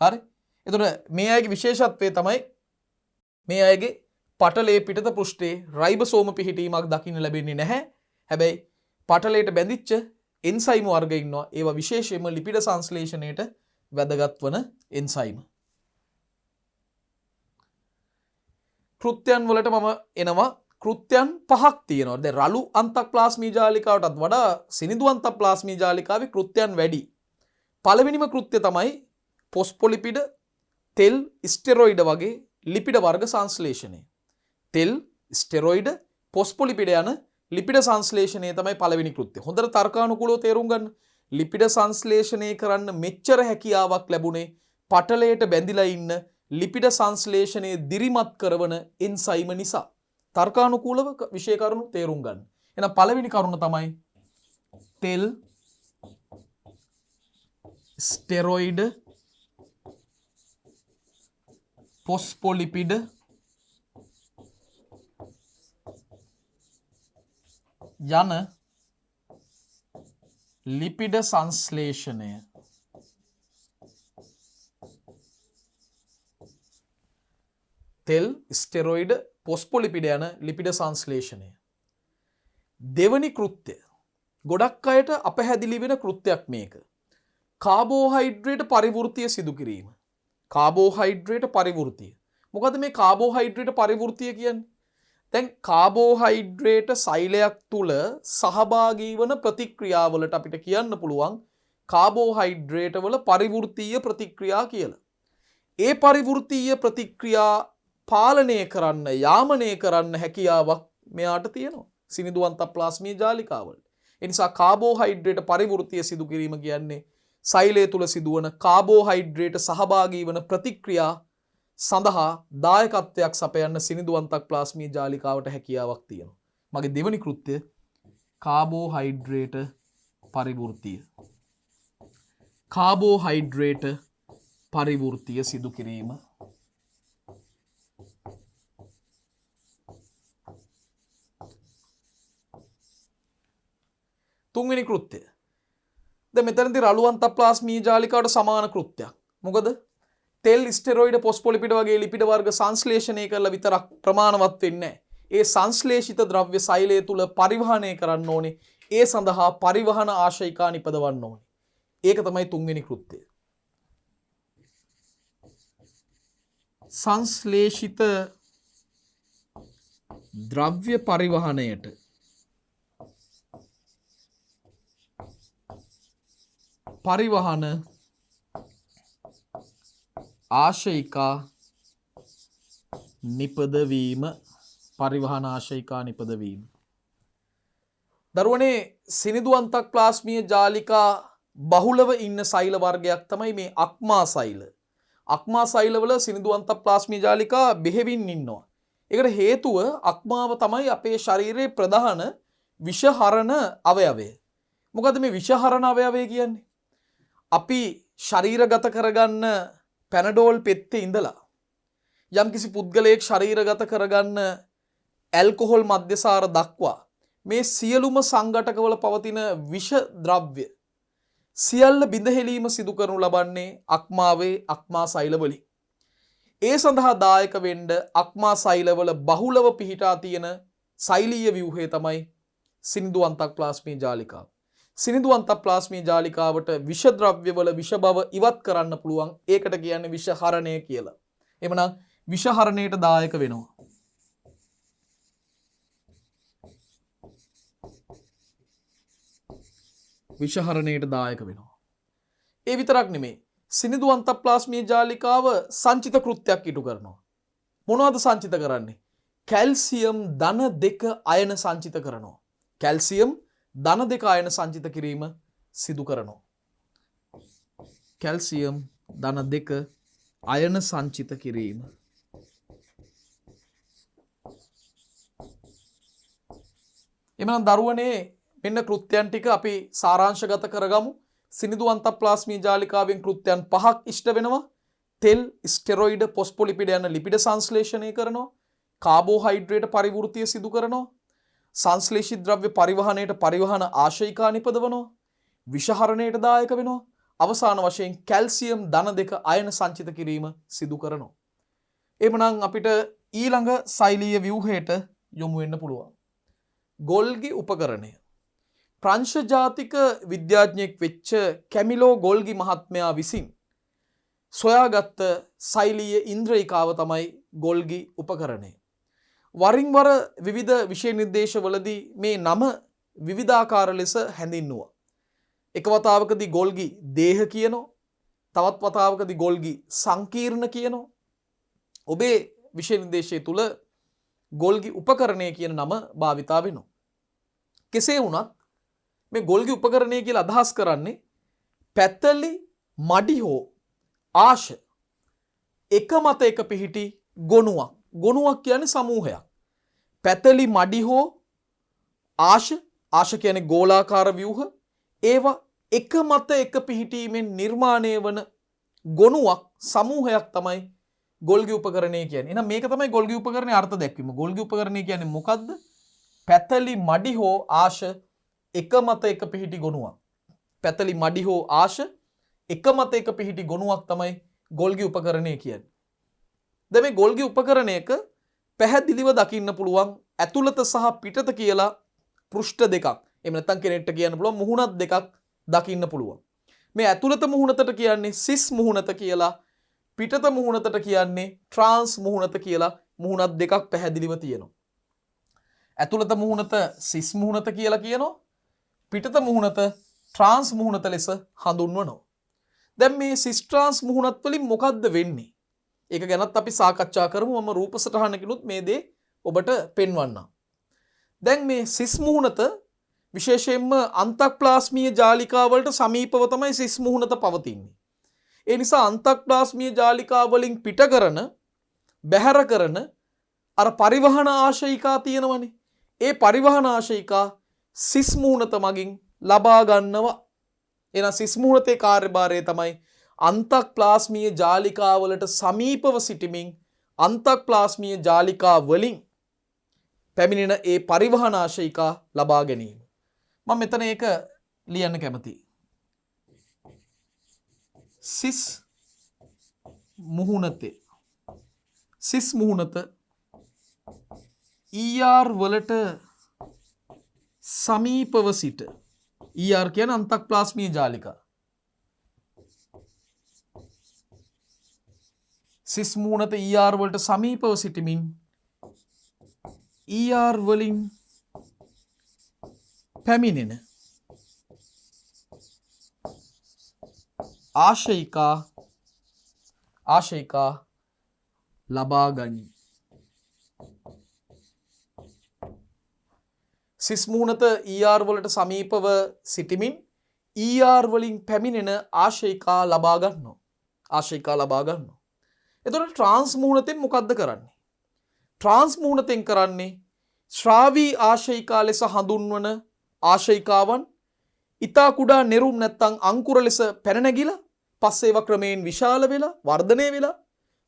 හරි? එතකොට මේ අයගේ විශේෂත්වය තමයි මේ අයගේ පටලයේ පිටත පෘෂ්ඨයේ රයිබසෝම පිහිටීමක් දකින්න ලැබෙන්නේ නැහැ. හැබැයි පටලයට බැඳිච්ච එන්සයිම වර්ග ඉන්නවා. ඒවා විශේෂයෙන්ම ලිපිඩ සංශ්ලේෂණයට වැදගත් වන එන්සයිම. කෘත්‍යයන් වලට මම එනවා. කෘත්‍යයන් පහක් තියෙනවා. දැන් රළු අන්තප්ලාස්මීය ජාලිකාවටත් වඩා සිනිඳු අන්තප්ලාස්මීය ජාලිකාවේ කෘත්‍යයන් වැඩි. පළවෙනිම කෘත්‍ය තමයි පොස්පොලිපිඩ, තෙල්, ස්ටෙරොයිඩ වගේ ලිපිඩ වර්ග සංශ්ලේෂණය. තෙල්, ස්ටෙරොයිඩ, පොස්පොලිපිඩ යන ලිපිඩ සංශ්ලේෂණය තමයි පළවෙනි කෘත්‍යය. හොඳට තර්කානුකූලව තේරුම් ගන්න. ලිපිඩ සංශ්ලේෂණය කරන්න මෙච්චර හැකියාවක් ලැබුණේ පටලයට බැඳිලා ඉන්න ලිපිඩ සංශ්ලේෂණය දිරිමත් කරවන එන්සයිම නිසා. තර්කානුකූලව විෂය කරුණු තේරුම් ගන්න. එහෙනම් පළවෙනි කරුණ තමයි තෙල්, ස්ටෙරොයිඩ, පොස්පොලිපිඩ යන ලිපිඩ සංශ්ලේෂණය තෙල් ස්ටෙරොයිඩ පොස්පොලිපිඩ යන ලිපිඩ සංශ්ලේෂණය. දෙවනි කෘත්‍ය ගොඩක් අයට අපහැදිලි වෙන කෘත්‍යයක් මේක. කාබෝහයිඩ්‍රේට පරිවෘතිය සිදු කිරීම. කාබෝහයිඩ්‍රේට පරිවෘතිය. මොකද මේ කාබෝහයිඩ්‍රේට පරිවෘතිය කියන්නේ? දැන් කාබෝහයිඩ්‍රේට සෛලයක් තුල සහභාගී වන ප්‍රතික්‍රියාවලට අපිට කියන්න පුළුවන් කාබෝහයිඩ්‍රේට වල පරිවෘත්තීය ප්‍රතික්‍රියා කියලා. ඒ පරිවෘත්තීය ප්‍රතික්‍රියා පාලනය කරන්න යාමනය කරන්න හැකියාවක් මෙයාට තියෙනවා සිනිඳු අන්තප්ලාස්මීය ජාලිකාවල. ඒ නිසා කාබෝහයිඩ්‍රේට පරිවෘත්තීය සිදු කිරීම කියන්නේ සෛලය තුල සිදුවන කාබෝහයිඩ්‍රේට සහභාගී වන ප්‍රතික්‍රියා සඳහා දායකත්වයක් සපයන්න සිනිඳු අන්තප්ලාස්මීය ජාලිකාවට හැකියාවක් තියෙනවා. මගේ දෙවනි කෘත්‍යය කාබෝහයිඩ්‍රේට පරිවෘත්තීය. කාබෝහයිඩ්‍රේට පරිවෘත්තීය සිදු කිරීම. තුන්වෙනි කෘත්‍යය. දැන් මෙතනදී රළු අන්තප්ලාස්මීය ජාලිකාවට සමාන කෘත්‍යයක්. මොකද තෙල් ස්ටෙරොයිඩ පොස්පොලිපිඩ වගේ ලිපිඩ වර්ග සංශ්ලේෂණය කරලා විතරක් ප්‍රමාණවත් වෙන්නේ නැහැ. ඒ සංශ්ලේෂිත ද්‍රව්‍ය සෛලය තුල පරිවහනය කරන්න ඕනේ. ඒ සඳහා පරිවහන ආශයිකා නිපදවන්න ඕනේ. ඒක තමයි තුන්වෙනි කෘත්‍යය. සංශ්ලේෂිත ද්‍රව්‍ය පරිවහනයට පරිවහන ආශයිකා නිපදවීම. පරිවහන ආශයිකා නිපදවීම. දරුවනේ සිනිඳු අන්තප්ලාස්මීය ජාලිකා බහුලව ඉන්න සෛල වර්ගයක් තමයි මේ අක්මා සෛල. අක්මා සෛලවල සිනිඳු අන්තප්ලාස්මීය ජාලිකා බෙහෙවින් ඉන්නවා. ඒකට හේතුව අක්මාව තමයි අපේ ශරීරයේ ප්‍රධාන විෂහරණ අවයවය. මොකද මේ විෂහරණ අවයවය කියන්නේ? අපි ශරීරගත කරගන්න පැනඩෝල් පෙත්තේ ඉඳලා යම්කිසි පුද්ගලයෙක් ශරීරගත කරගන්න ඇල්කොහොල් මද්‍යසාර දක්වා මේ සියලුම සංඝටකවල පවතින විෂ ද්‍රව්‍ය සියල්ල බිඳහෙලීම සිදු කරනු ලබන්නේ අක්මාවේ අක්මා සෛලවලින්. ඒ සඳහා දායක වෙන්න අක්මා සෛලවල බහුලව පිහිටා තියෙන සෛලීය ව්‍යුහය තමයි සිනිඳු අන්තප්ලාස්මීය ජාලිකාව. සිනිඳු අන්තප්ලාස්මීය ජාලිකාවට විෂ ද්‍රව්‍යවල විෂ බව ඉවත් කරන්න පුළුවන්. ඒකට කියන්නේ විෂහරණය කියලා. එhmenan විෂහරණයට දායක වෙනවා. විෂහරණයට දායක වෙනවා. ඒ විතරක් නෙමෙයි. සිනිඳු අන්තප්ලාස්මීය ජාලිකාව සංචිත කෘත්‍යයක් ඉටු කරනවා. මොනවද සංචිත කරන්නේ? කැල්සියම් ධන 2 අයන සංචිත කරනවා. කැල්සියම් ධන 2 අයන සංචිත කිරීම සිදු කරනවා. කැල්සියම් ධන 2 අයන සංචිත කිරීම. එමනම් දරුවනේ මෙන්න කෘත්‍යයන් ටික අපි සාරාංශගත කරගමු. සිනිඳු අන්තප්ලාස්මීය ජාලිකාවෙන් කෘත්‍යයන් 5ක් ඉෂ්ට වෙනවා. තෙල් ස්ටෙරොයිඩ පොස්පොලිපිඩ යන ලිපිඩ සංශ්ලේෂණය කරනවා. කාබෝහයිඩ්‍රේට පරිවෘතිය සිදු කරනවා. සංශ්ලේෂිත ද්‍රව්‍ය පරිවහනයට පරිවහන ආශයිකා නිපදවනවා. විෂහරණයට දායක වෙනවා. අවසාන වශයෙන් කැල්සියම් ධන 2 අයන සංචිත කිරීම සිදු කරනවා. එhmenan අපිට ඊළඟ සෛලීය ව්‍යුහයට යොමු වෙන්න පුළුවන්. ගොල්ගි උපකරණය. ප්‍රංශ ජාතික විද්‍යාඥයෙක් වෙච්ච කැමිලෝ ගොල්ගි මහත්මයා විසින් සොයාගත්ත සෛලීය ඉන්ද්‍රියිකාව තමයි ගොල්ගි උපකරණය. වරින් වර විවිධ විෂය නිර්දේශවලදී මේ නම විවිධාකාර ලෙස හැඳින්වුවා. එක වතාවකදී ගොල්ගි දේහ කියනවා. තවත් වතාවකදී ගොල්ගි සංකීර්ණ කියනවා. ඔබේ විෂය නිර්දේශය තුල ගොල්ගි උපකරණය කියන නම භාවිතා වෙනවා. කෙසේ වුණත් මේ ගොල්ගි උපකරණය කියලා අදහස් කරන්නේ පැතලි මඩි හෝ ආශ එක මත එක පිහිටි ගොනුවක්. ගොනුවක් කියන්නේ සමූහයක්. පැතලි මඩි හෝ ආශ කියන්නේ ගෝලාකාර ව්‍යුහ. ඒවා එක මත එක පිහිටීමෙන් නිර්මාණය වන ගොනුවක් සමූහයක් තමයි ගොල්ගි උපකරණය කියන්නේ. එහෙනම් මේක තමයි ගොල්ගි උපකරණයේ අර්ථ දැක්වීම. ගොල්ගි උපකරණය කියන්නේ මොකද්ද? පැතලි මඩි හෝ ආශ එක මත එක පිහිටි ගොනුවක්. පැතලි මඩි හෝ ආශ එක මත එක පිහිටි ගොනුවක් තමයි ගොල්ගි උපකරණය කියන්නේ. දැන් මේ ගොල්ගි උපකරණයක පැහැදිලිව දකින්න පුළුවන් ඇතුළත සහ පිටත කියලා පෘෂ්ඨ දෙකක්. එහෙම නැත්නම් කෙනෙක්ට කියන්න පුළුවන් මුහුණක් දෙකක් දකින්න පුළුවන්. මේ ඇතුළත මුහුණතට කියන්නේ සිස් මුහුණත කියලා, පිටත මුහුණතට කියන්නේ ට්‍රාන්ස් මුහුණත කියලා මුහුණක් දෙකක් පැහැදිලිව තියෙනවා. ඇතුළත මුහුණත සිස් මුහුණත කියලා කියනවා. පිටත මුහුණත ට්‍රාන්ස් මුහුණත ලෙස හඳුන්වනවා. දැන් මේ සිස් ට්‍රාන්ස් මුහුණත් වලින් මොකද්ද වෙන්නේ? ඒක ගැනත් අපි සාකච්ඡා කරමු. මම රූප සටහනකිනුත් මේ දේ ඔබට පෙන්වන්නම්. දැන් මේ සිස් මුහුණත විශේෂයෙන්ම අන්තක්ප්ලාස්මීය ජාලිකා වලට සමීපව තමයි සිස් මුහුණත පවතින්නේ. ඒ නිසා අන්තක්ප්ලාස්මීය ජාලිකා වලින් පිට කරන බැහැර කරන අර පරිවහන ආශයිකා තියෙනවනේ. ඒ පරිවහන ආශයිකා සිස් මුහුණත මගින් ලබා ගන්නවා. එහෙනම් සිස් මුහුණතේ කාර්යභාරය තමයි අන්තක්ප්ලාස්මීය ජාලිකා වලට සමීපව සිටමින් අන්තක්ප්ලාස්මීය ජාලිකා වලින් පැමිණෙන ඒ පරිවහන ආශයිකා ලබා ගැනීම. මම මෙතන ඒක ලියන්න කැමතියි. සිස් මුහුණතේ සිස් මුහුණත ER වලට සමීපව සිට ER කියන අන්තක්ප්ලාස්මීය ජාලිකා. සිස් මුහුණත ER වලට සමීපව සිටමින් ER වලින් පැමිණෙන ආශයිකා ලබා ගනී. සිස් මුහුණත ER වලට සමීපව සිටමින් ER වලින් පැමිණෙන ආශයිකා ලබා ගන්නවා. එතකොට ට්‍රාන්ස් මුහුණතෙන් මොකද්ද කරන්නේ? ට්‍රාන්ස් මුහුණතෙන් කරන්නේ ශ්‍රාවී ආශයිකා ලෙස හඳුන්වන ආශයිකාවන් ඊතා කුඩා නෙරුම් නැත්තම් අංකුර ලෙස පැන නැගිලා පස්සේ ඒවා ක්‍රමයෙන් විශාල වෙලා වර්ධනය වෙලා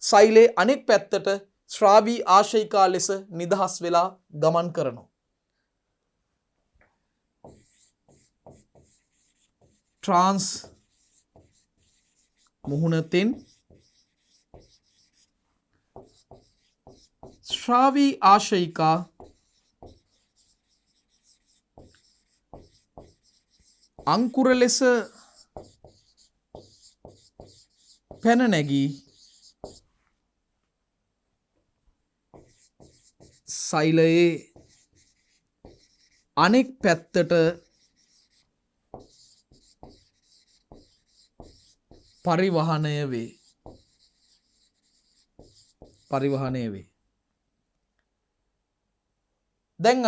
සෛලේ අනෙක් පැත්තට ශ්‍රාවී ආශයිකා ලෙස නිදහස් වෙලා ගමන් කරනවා. ට්‍රාන්ස් මුහුණතෙන් ශ්‍රාවී ආශයිකා අංකුර ලෙස පැන නැගී සෛලයේ අනෙක් පැත්තට පරිවහනය වේ. දැන්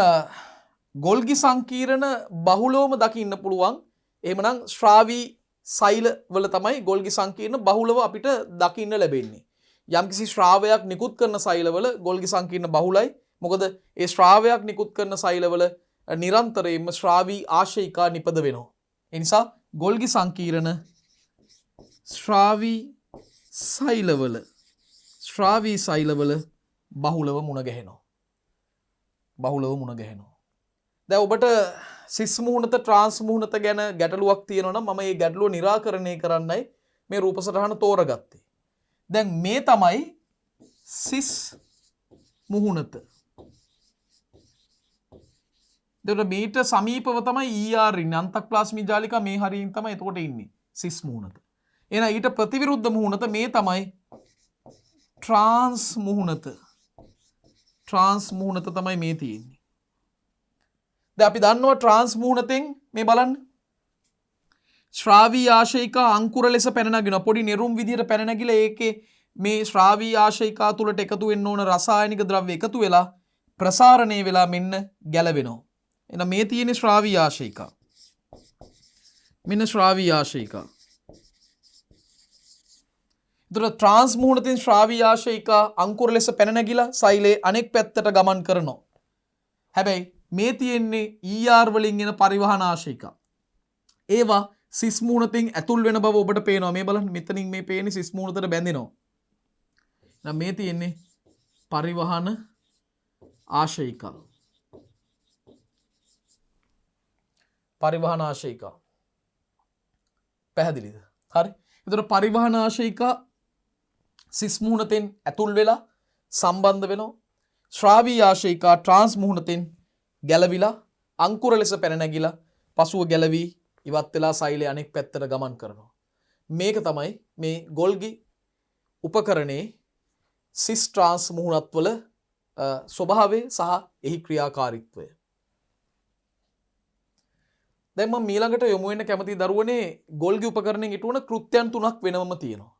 ගොල්ගි සංකීර්ණ බහුලවම දකින්න පුළුවන්. එහෙමනම් ශ්‍රාවී සෛල වල තමයි ගොල්ගි සංකීර්ණ බහුලව අපිට දකින්න ලැබෙන්නේ. යම්කිසි ශ්‍රාවයක් නිකුත් කරන සෛලවල ගොල්ගි සංකීර්ණ බහුලයි. මොකද ඒ ශ්‍රාවයක් නිකුත් කරන සෛලවල නිරන්තරයෙන්ම ශ්‍රාවී ආශයිකා නිපද වෙනවා. ඒ නිසා ගොල්ගි සංකීර්ණ ශ්‍රාවී සෛලවල බහුලව මුණ ගැහෙනවා. දැන් ඔබට සිස් මුහුණත ට්‍රාන්ස් මුහුණත ගැන ගැටලුවක් තියෙනවා නම් මම මේ ගැටලුව निराකරණය කරන්නයි මේ රූප සටහන තෝරගත්තේ. දැන් මේ තමයි සිස් මුහුණත. දෙන්න මීට සමීපව තමයි ER ඉන්නේ. අන්තක්ප්ලාස්මීය ජාලිකා මේ හරියින් තමයි එතකොට ඉන්නේ. සිස් මුහුණත. එහෙනම් ඊට ප්‍රතිවිරුද්ධ මුහුණත මේ තමයි ට්‍රාන්ස් මුහුණත. ට්‍රාන්ස් මුහුණත තමයි මේ තියෙන්නේ. දැන් අපි දන්නවා ට්‍රාන්ස් මුහුණතෙන් මේ බලන්න ශ්‍රාවී ආශයිකා අංකුර ලෙස පැන නගිනවා. පොඩි නෙරුම් විදියට පැන නැගිලා ඒකේ මේ ශ්‍රාවී ආශයිකා තුලට එකතු වෙන්න ඕන රසායනික ද්‍රව්‍ය එකතු වෙලා ප්‍රසාරණය වෙලා මෙන්න ගැලවෙනවා. එහෙනම් මේ තියෙන්නේ ශ්‍රාවී ආශයිකා. මෙන්න ශ්‍රාවී ආශයිකා. ට්‍රාන්ස් මුහුණතින් ශ්‍රාවී ආශයිකා අංකුර ලෙස පැන නැගිලා සෛලේ අනෙක් පැත්තට ගමන් කරනවා. හැබැයි මේ තියෙන්නේ ER වලින් එන පරිවහන ආශයිකා. ඒවා සිස් මුහුණතින් ඇතුල් වෙන බව ඔබට පේනවා. මේ බලන්න මෙතනින් මේ පේන්නේ සිස් මුහුණතට බැඳෙනවා. දැන් මේ තියෙන්නේ පරිවහන ආශයිකා. පරිවහනාශයිකා. පැහැදිලිද? හරි. එතකොට පරිවහනාශයිකා සිස් මුහුණතෙන් ඇතුල් වෙලා සම්බන්ධ වෙනවා. ශ්‍රාවී ආශයිකා ට්‍රාන්ස් මුහුණතෙන් ගැලවිලා අංකුර ලෙස පැන නැගිලා පසුව ගැලවී ඉවත් වෙලා සෛලය අනෙක් පැත්තට ගමන් කරනවා. මේක තමයි මේ ගොල්ගි උපකරණයේ සිස් ට්‍රාන්ස් මුහුණත්වල ස්වභාවය සහ එහි ක්‍රියාකාරීත්වය. දැන් මම ඊළඟට යොමු වෙන්න කැමති දරුවනේ ගොල්ගි උපකරණයෙන් ඉටුවන කෘත්‍යයන් තුනක් වෙනවම තියෙනවා.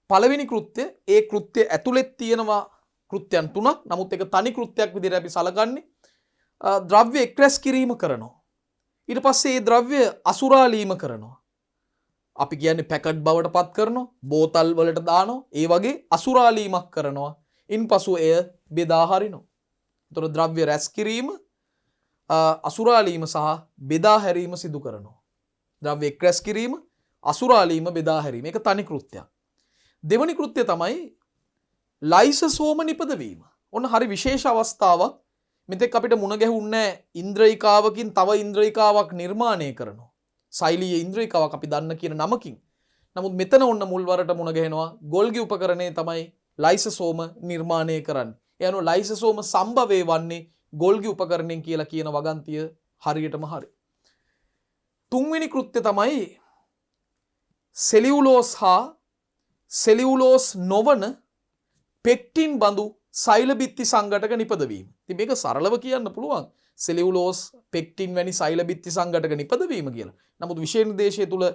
පළවෙනි කෘත්‍ය ඒ කෘත්‍ය ඇතුළේ තියෙනවා කෘත්‍යයන් තුනක්. නමුත් ඒක තනි කෘත්‍යයක් විදිහට අපි සලකන්නේ. ද්‍රව්‍ය එක්රැස් කිරීම කරනවා. ඊට පස්සේ ඒ ද්‍රව්‍ය අසුරාලීම කරනවා. අපි කියන්නේ පැකට් බවට පත් කරනවා, බෝතල් වලට දානවා, ඒ වගේ අසුරාලීමක් කරනවා. ඉන්පසු එය බෙදා හරිනවා. එතකොට ද්‍රව්‍ය රැස් කිරීම, අසුරාලීම සහ බෙදා හැරීම සිදු කරනවා. ද්‍රව්‍ය එක්රැස් කිරීම, අසුරාලීම, බෙදා හැරීම. ඒක තනි කෘත්‍යයක්. දෙවනි කෘත්‍යය තමයි ලයිසසෝම නිපදවීම. ඔන්න හරි විශේෂ අවස්ථාවක්. මෙතෙක් අපිට මුණ ගැහුන්නේ ඉන්ද්‍රියිකාවකින් තව ඉන්ද්‍රියිකාවක් නිර්මාණය කරනවා. සෛලීය ඉන්ද්‍රියිකාවක් අපි දන්න කියන නමකින්. නමුත් මෙතන ඔන්න මුල්වරට මුණ ගැහෙනවා ගොල්ගි උපකරණය තමයි ලයිසසෝම නිර්මාණය කරන්නේ. ඒ අනුව ලයිසසෝම සම්භවය වන්නේ ගොල්ගි උපකරණයෙන් කියලා කියන වගන්තිය හරියටම හරි. තුන්වෙනි කෘත්‍ය තමයි සෙලියුලෝස් හා සෙලියුලෝස් නොවන පෙක්ටින් බඳු සෛල බිත්ති සංඝටක නිපදවීම. ඉතින් මේක සරලව කියන්න පුළුවන්. සෙලියුලෝස් පෙක්ටින් වැනි සෛල බිත්ති සංඝටක නිපදවීම කියලා. නමුත් විශේෂ නිර්දේශය තුල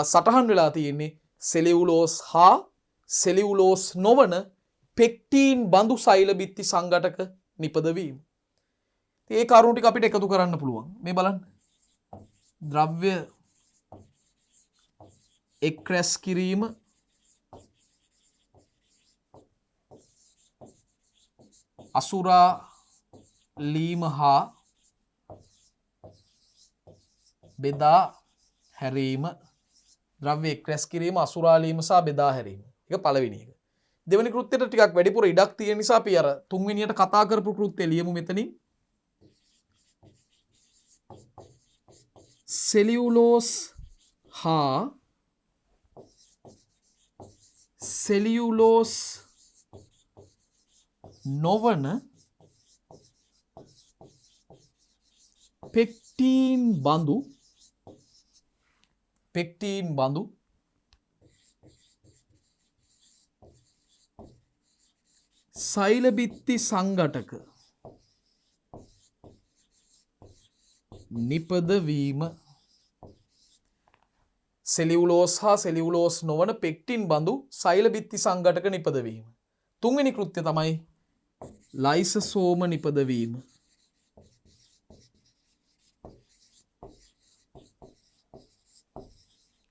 සටහන් වෙලා තියෙන්නේ සෙලියුලෝස් හා සෙලියුලෝස් නොවන පෙක්ටින් බඳු සෛල බිත්ති සංඝටක නිපදවීම. ඒ කරුණු ටික අපිට එකතු කරන්න පුළුවන්. මේ බලන්න. ද්‍රව්‍ය එක්රැස් කිරීම, අසුරාලීම හා බෙදා හැරීම. ද්‍රව්‍ය එක්රැස් කිරීම, අසුරාලීම සහ බෙදා හැරීම. ඒක පළවෙනි එක. දෙවෙනි කෘත්‍යයට ටිකක් වැඩිපුර ඉඩක් තියෙන නිසා අපි අර තුන්වෙනියට කතා කරපු කෘත්‍ය ලියමු මෙතනින්. සෙලියුලෝස් හා සෙලියුලෝස් නොවන පෙක්ටින් බඳු සෛල බිත්ති සංඝටක නිපදවීම. සෙලියුලෝස් හා සෙලියුලෝස් නොවන පෙක්ටින් බඳු සෛල බිත්ති සංඝටක නිපදවීම. තුන්වෙනි කෘත්‍ය තමයි ලයිසසෝම නිපදවීම.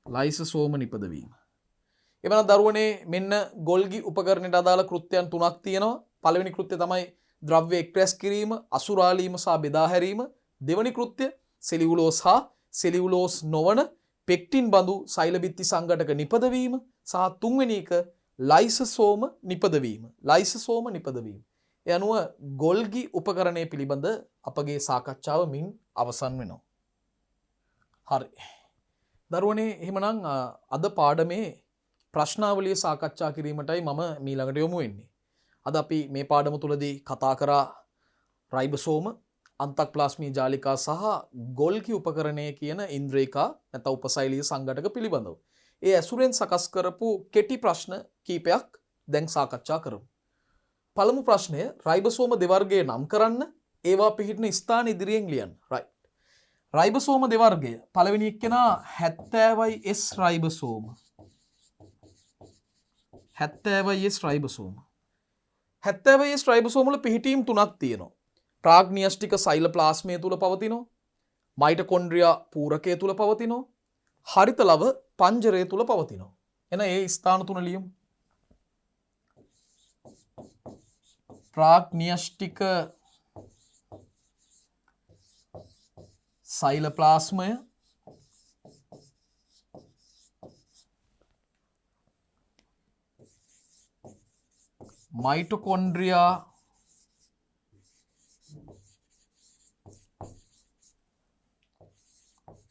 ලයිසසෝම නිපදවීම. එවන දරුවනේ මෙන්න ගොල්ගි උපකරණයට අදාළ කෘත්‍යයන් තුනක් තියෙනවා. පළවෙනි කෘත්‍ය තමයි ද්‍රව්‍ය එක්රැස් කිරීම, අසුරාලීම සහ බෙදා හැරීම. දෙවනි කෘත්‍ය සෙලියුලෝස් හා සෙලියුලෝස් නොවන පෙක්ටින් බඳු සෛල බිත්ති සංඝටක නිපදවීම සහ තුන්වෙනි එක ලයිසසෝම නිපදවීම. ලයිසසෝම නිපදවීම. ඒ අනුව ගොල්ගි උපකරණය පිළිබඳ අපගේ සාකච්ඡාව මින් අවසන් වෙනවා. හරි. දරුවනේ එහෙමනම් අද පාඩමේ ප්‍රශ්නාවලිය සාකච්ඡා කිරීමටයි මම ඊළඟට යොමු වෙන්නේ. අද අපි මේ පාඩම තුලදී කතා කරා රයිබෝසෝම, අන්තක්ප්ලාස්මීය ජාලිකා සහ ගොල්ගි උපකරණය කියන ඉන්ද්‍රියකා නැත්නම් උපසෛලීය සංඝටක පිළිබඳව. ඒ ඇසුරෙන් සකස් කරපු කෙටි ප්‍රශ්න කීපයක් දැන් සාකච්ඡා කරමු. පළමු ප්‍රශ්නය රයිබෝසෝම දෙවර්ගය නම් කරන්න, ඒවා පිහිටන ස්ථාන ඉදිරියෙන් ලියන්න. right. රයිබෝසෝම දෙවර්ගය පළවෙනි එක්කෙනා 70S රයිබෝසෝම. 70S රයිබෝසෝම. 70S රයිබෝසෝම වල පිහිටීම් තුනක් තියෙනවා. ප්‍රාග්නියස්ටික සෛලප්ලාස්මය තුල පවතිනවා. මයිටොකොන්ඩ්‍රියා පූරකය තුල පවතිනවා. හරිත ලව පංජරය තුල පවතිනවා. එන ඒ ස්ථාන තුන ලියමු. ප්‍රාග්නියස්ටික සෛලප්ලාස්මය, මයිටොකොන්ඩ්‍රියා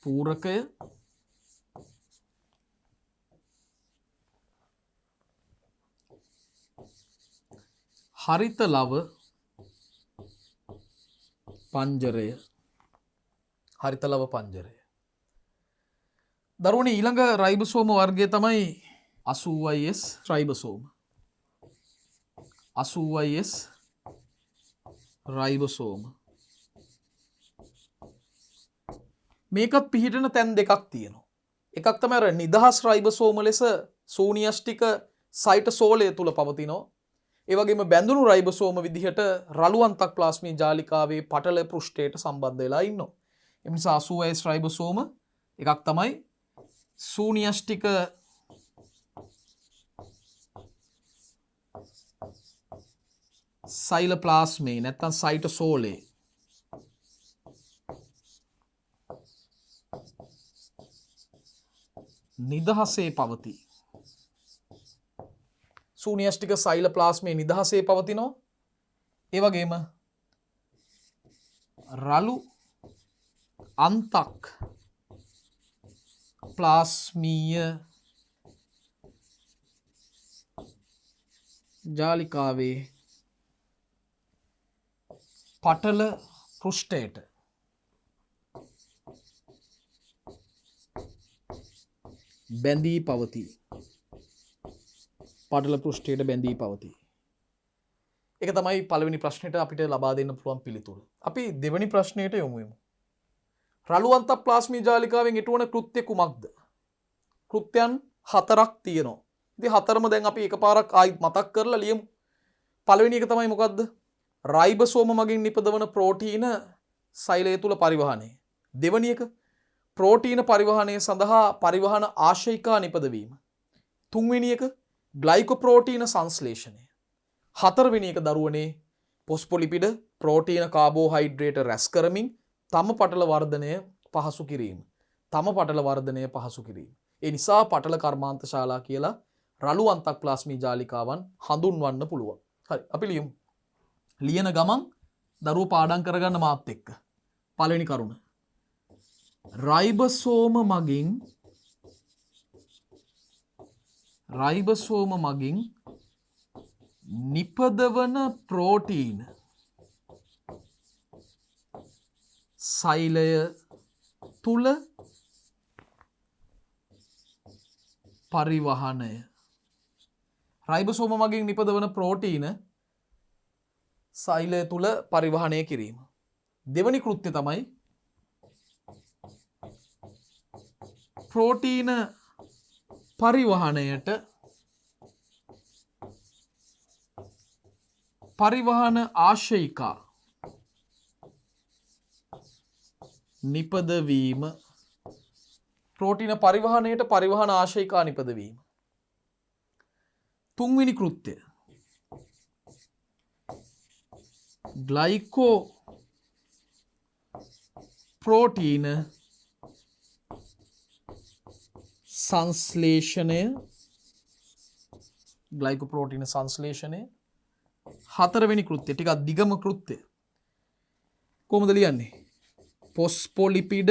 පූරකය හරිත ලව පංජරය හරිත ලව පංජරය. දරුවනේ ඊළඟ රයිබසෝම වර්ගය තමයි 80S රයිබසෝම. 80S රයිබසෝම. මේකත් පිහිටන තැන් දෙකක් තියෙනවා. එකක් තමයි අර නිදහස් රයිබසෝම ලෙස සූනියෂ්ටික සයිටෝසෝලය තුල පවතිනවා. ඒ වගේම බැඳුණු රයිබසෝම විදිහට රළු අන්තක්ප්ලාස්මී ජාලිකාවේ පටල පෘෂ්ඨයට සම්බන්ධ වෙලා ඉන්නවා. ඒ නිසා 80S රයිබසෝම එකක් තමයි සූනියෂ්ටික සයිලෝප්ලාස්මේ නැත්නම් සයිටෝසෝලේ නිදහසේ පවතී. සූනියෂ්ටික සයිලෝප්ලාස්මේ නිදහසේ පවතිනවා. ඒ වගේම රළු අන්තක් ප්ලාස්මීය ජාලිකාවේ පටල පෘෂ්ඨයට බැඳී පවතී. පටල පෘෂ්ඨයට බැඳී පවතී. ඒක තමයි පළවෙනි ප්‍රශ්නෙට අපිට ලබා දෙන්න පුළුවන් පිළිතුර. අපි දෙවෙනි ප්‍රශ්නයට යමු. රළු අන්තප්ලාස්මී ජාලිකාවෙන් ඉටුවන කෘත්‍ය කුමක්ද? කෘත්‍යයන් 4ක් තියෙනවා. ඉතින් හතරම දැන් අපි එකපාරක් ආයිත් මතක් කරලා ලියමු. පළවෙනි එක තමයි මොකද්ද? රයිබසෝම මගින් නිපදවන ප්‍රෝටීන සෛලය තුල පරිවහනය. දෙවෙනි එක ප්‍රෝටීන පරිවහනය සඳහා පරිවහන ආශයිකා නිපදවීම. තුන්වෙනි එක ග්ලයිකෝප්‍රෝටීන සංශ්ලේෂණය. හතරවෙනි එක දරුවනේ පොස්පොලිපිඩ ප්‍රෝටීන කාබෝහයිඩ්‍රේට රැස් කරමින් තම පටල වර්ධනය පහසු කිරීම. තම පටල වර්ධනය පහසු කිරීම. ඒ නිසා පටල කර්මාන්ත ශාලා කියලා රළු අන්තක්ප්ලාස්මී ජාලිකාවන් හඳුන්වන්න පුළුවන්. හරි අපි ලියමු. ලියන ගමන් දරුවෝ පාඩම් කරගන්න මාත් එක්ක. පළවෙනි කරුණ. රයිබසෝම මගින් නිපදවන ප්‍රෝටීන සෛලය තුල පරිවහනය. රයිබසෝම මගින් නිපදවන ප්‍රෝටීන සෛලය තුල පරිවහනය කිරීම. දෙවැනි කෘත්‍ය තමයි ප්‍රෝටීන පරිවහනයට පරිවහන ආශයිකා නිපදවීම. ප්‍රෝටීන පරිවහනයට පරිවහන ආශයිකා නිපදවීම. තුන්වෙනි කෘත්‍ය ග්ලයිකෝ ප්‍රෝටීන සංශ්ලේෂණය. ග්ලයිකෝප්‍රෝටීන සංශ්ලේෂණය. හතරවෙනි කෘත්‍ය ටිකක් දිගම කෘත්‍ය. කොහොමද ලියන්නේ? පොස්පොලිපිඩ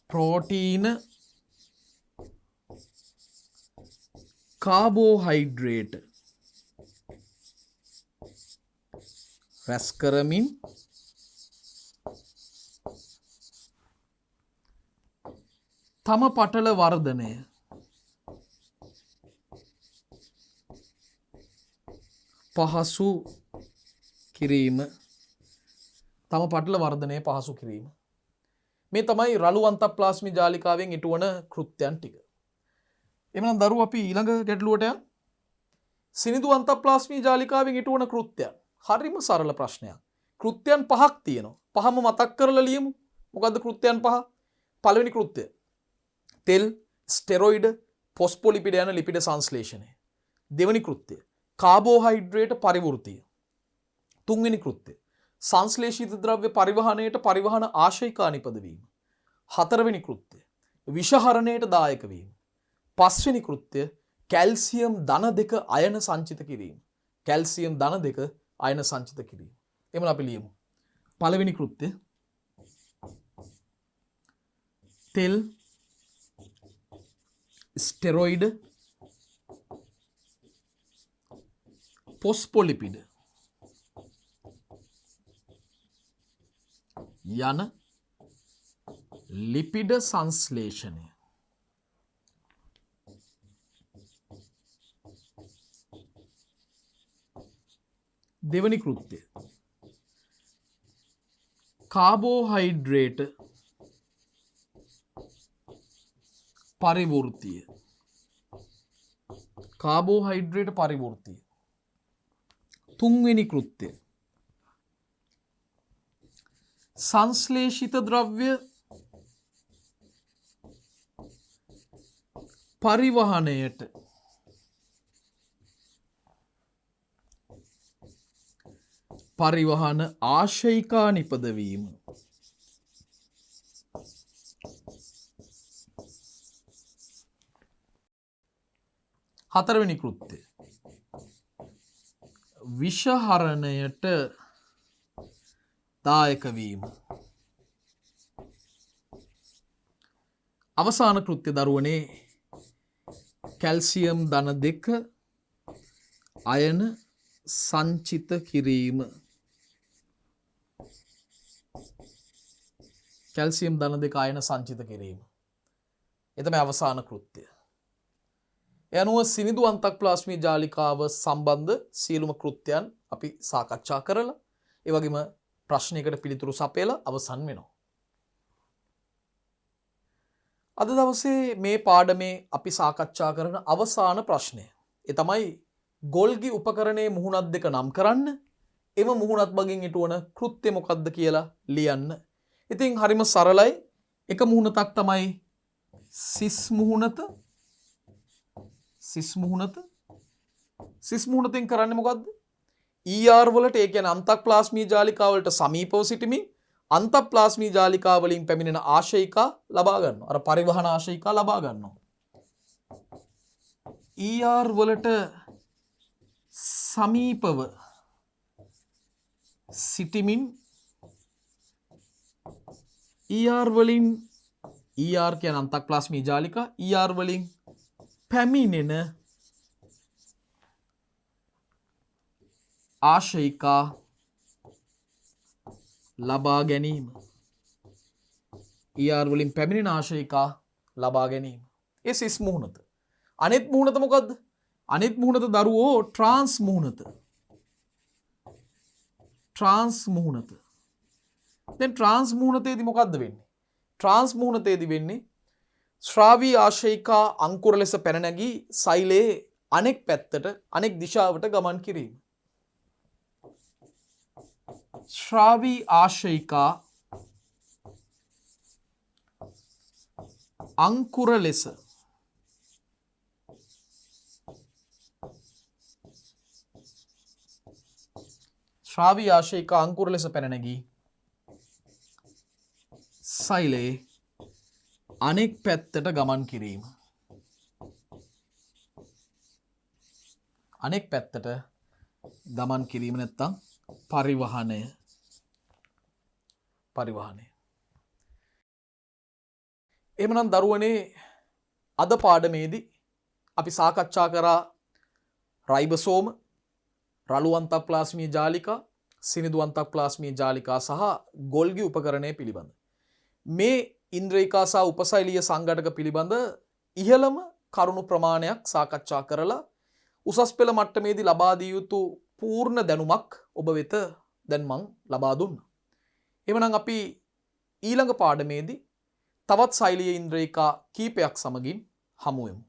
ප්‍රෝටීන කාබෝහයිඩ්‍රේට රැස් කරමින් තම පටල වර්ධනය පහසු කිරීම. තම පටල වර්ධනය පහසු කිරීම. මේ තමයි රළු අන්තප්ලාස්මී ජාලිකාවෙන් ඉටුවන කෘත්‍යයන් ටික. එමනම් දරුවෝ අපි ඊළඟ ගැටලුවට යමු. සිනිඳු අන්තප්ලාස්මී ජාලිකාවෙන් ඉටුවන කෘත්‍යයන්. හරිම සරල ප්‍රශ්නයක්. කෘත්‍යයන් පහක් තියෙනවා. පහම මතක් කරලා ලියමු. මොකද්ද කෘත්‍යයන් පහ? පළවෙනි කෘත්‍ය තෙල්, ස්ටෙරොයිඩ, පොස්පොලිපිඩ යන ලිපිඩ සංශ්ලේෂණය. දෙවැනි කෘත්‍ය කාබෝහයිඩ්‍රේට පරිවෘතිය. තුන්වෙනි කෘත්‍ය සංශ්ලේෂිත ද්‍රව්‍ය පරිවහනයට පරිවහන ආශයිකා නිපදවීම. හතරවෙනි කෘත්‍ය විෂහරණයට දායක වීම. පස්වෙනි කෘත්‍ය කැල්සියම් ධන 2 අයන සංචිත කිරීම. කැල්සියම් ධන 2 අයන සංචිත කිරීම. එමු අපි ලියමු. පළවෙනි කෘත්‍යය තෙල් ස්ටෙරොයිඩ් පොස්පොලිපිඩ යන ලිපිඩ සංශ්ලේෂණය. දෙවනි කෘත්‍යය කාබෝහයිඩ්‍රේට පරිවෘතිය. කාබෝහයිඩ්‍රේට පරිවෘතිය. තුන්වෙනි කෘත්‍යය සංශ්ලේෂිත ද්‍රව්‍ය පරිවහනයට පරිවහන ආශයිකා නිපදවීම. හතරවෙනි කෘත්‍යය විෂහරණයට දායක වීම. අවසාන කෘත්‍ය දරුවනේ කැල්සියම් ධන 2 අයන සංචිත කිරීම. කැල්සියම් ධන 2 අයන සංචිත කිරීම. එතම අවසාන කෘත්‍යය. යනුව සිනිදු අන්තක්ප්ලාස්මී ජාලිකාව සම්බන්ධ සියලුම කෘත්‍යයන් අපි සාකච්ඡා කරලා ඒ වගේම ප්‍රශ්නයකට පිළිතුරු සපයලා අවසන් වෙනවා. අද දවසේ මේ පාඩමේ අපි සාකච්ඡා කරන අවසාන ප්‍රශ්නය. ඒ තමයි ගොල්ගි උපකරණයේ මුහුණත් දෙක නම් කරන්න. එම මුහුණත් මගින් ඉටුවන කෘත්‍ය මොකක්ද කියලා ලියන්න. ඉතින් හරිම සරලයි. එක මුහුණතක් තමයි සිස් මුහුණත. සිස් මුහුණත. සිස් මුහුණතෙන් කරන්නේ මොකද්ද? ER වලට ඒ කියන්නේ අන්තක්ප්ලාස්මී ජාලිකා වලට සමීපව සිටමින් අන්තප්ලාස්මී ජාලිකා වලින් පැමිණෙන ආශයිකා ලබා ගන්නවා. අර පරිවහන ආශයිකා ලබා ගන්නවා. ER වලට සමීපව සිටමින් ER වලින් ER කියන අන්තක්ප්ලාස්මී ජාලිකා ER වලින් පැමිණෙන ආශයිකා ලබා ගැනීම. ER වලින් පැමිණෙන ආශයිකා ලබා ගැනීම. ඒ සිස් මුහුණත. අනෙත් මුහුණත මොකද්ද? අනෙත් මුහුණත දරුවෝ ට්‍රාන්ස් මුහුණත. ට්‍රාන්ස් මුහුණත. දැන් ට්‍රාන්ස් මුහුණතේදී මොකද්ද වෙන්නේ? ට්‍රාන්ස් මුහුණතේදී වෙන්නේ ශ්‍රාවී ආශයිකා අංකුර ලෙස පැන නැගී සෛලයේ අනෙක් පැත්තට අනෙක් දිශාවට ගමන් කිරීම. ශ්‍රාවී ආශයිකා අංකුර ලෙස ශ්‍රාවී ආශයිකා අංකුර ලෙස පැන නැගී සෛලයේ අනෙක් පැත්තට ගමන් කිරීම. අනෙක් පැත්තට ගමන් කිරීම නැත්තම් පරිවහනය. එහෙමනම් දරුවනේ අද පාඩමේදී අපි සාකච්ඡා කරා රයිබසෝම, රළු අන්තක්ප්ලාස්මී ජාලිකා, සිනිදු අන්තක්ප්ලාස්මී ජාලිකා සහ ගොල්ගි උපකරණය පිළිබඳ. මේ ඉන්ද්‍රියකා සහ උපසෛලීය සංඝටක පිළිබඳ ඉහළම කරුණු ප්‍රමාණයක් සාකච්ඡා කරලා උසස් පෙළ මට්ටමේදී ලබා දිය යුතු පූර්ණ දැනුමක් ඔබ වෙත දැන් මං ලබා දුන්නා. එhmenan අපි ඊළඟ පාඩමේදී තවත් ශෛලීය ඉන්ද්‍රියකා කීපයක් සමගින් හමු වෙමු.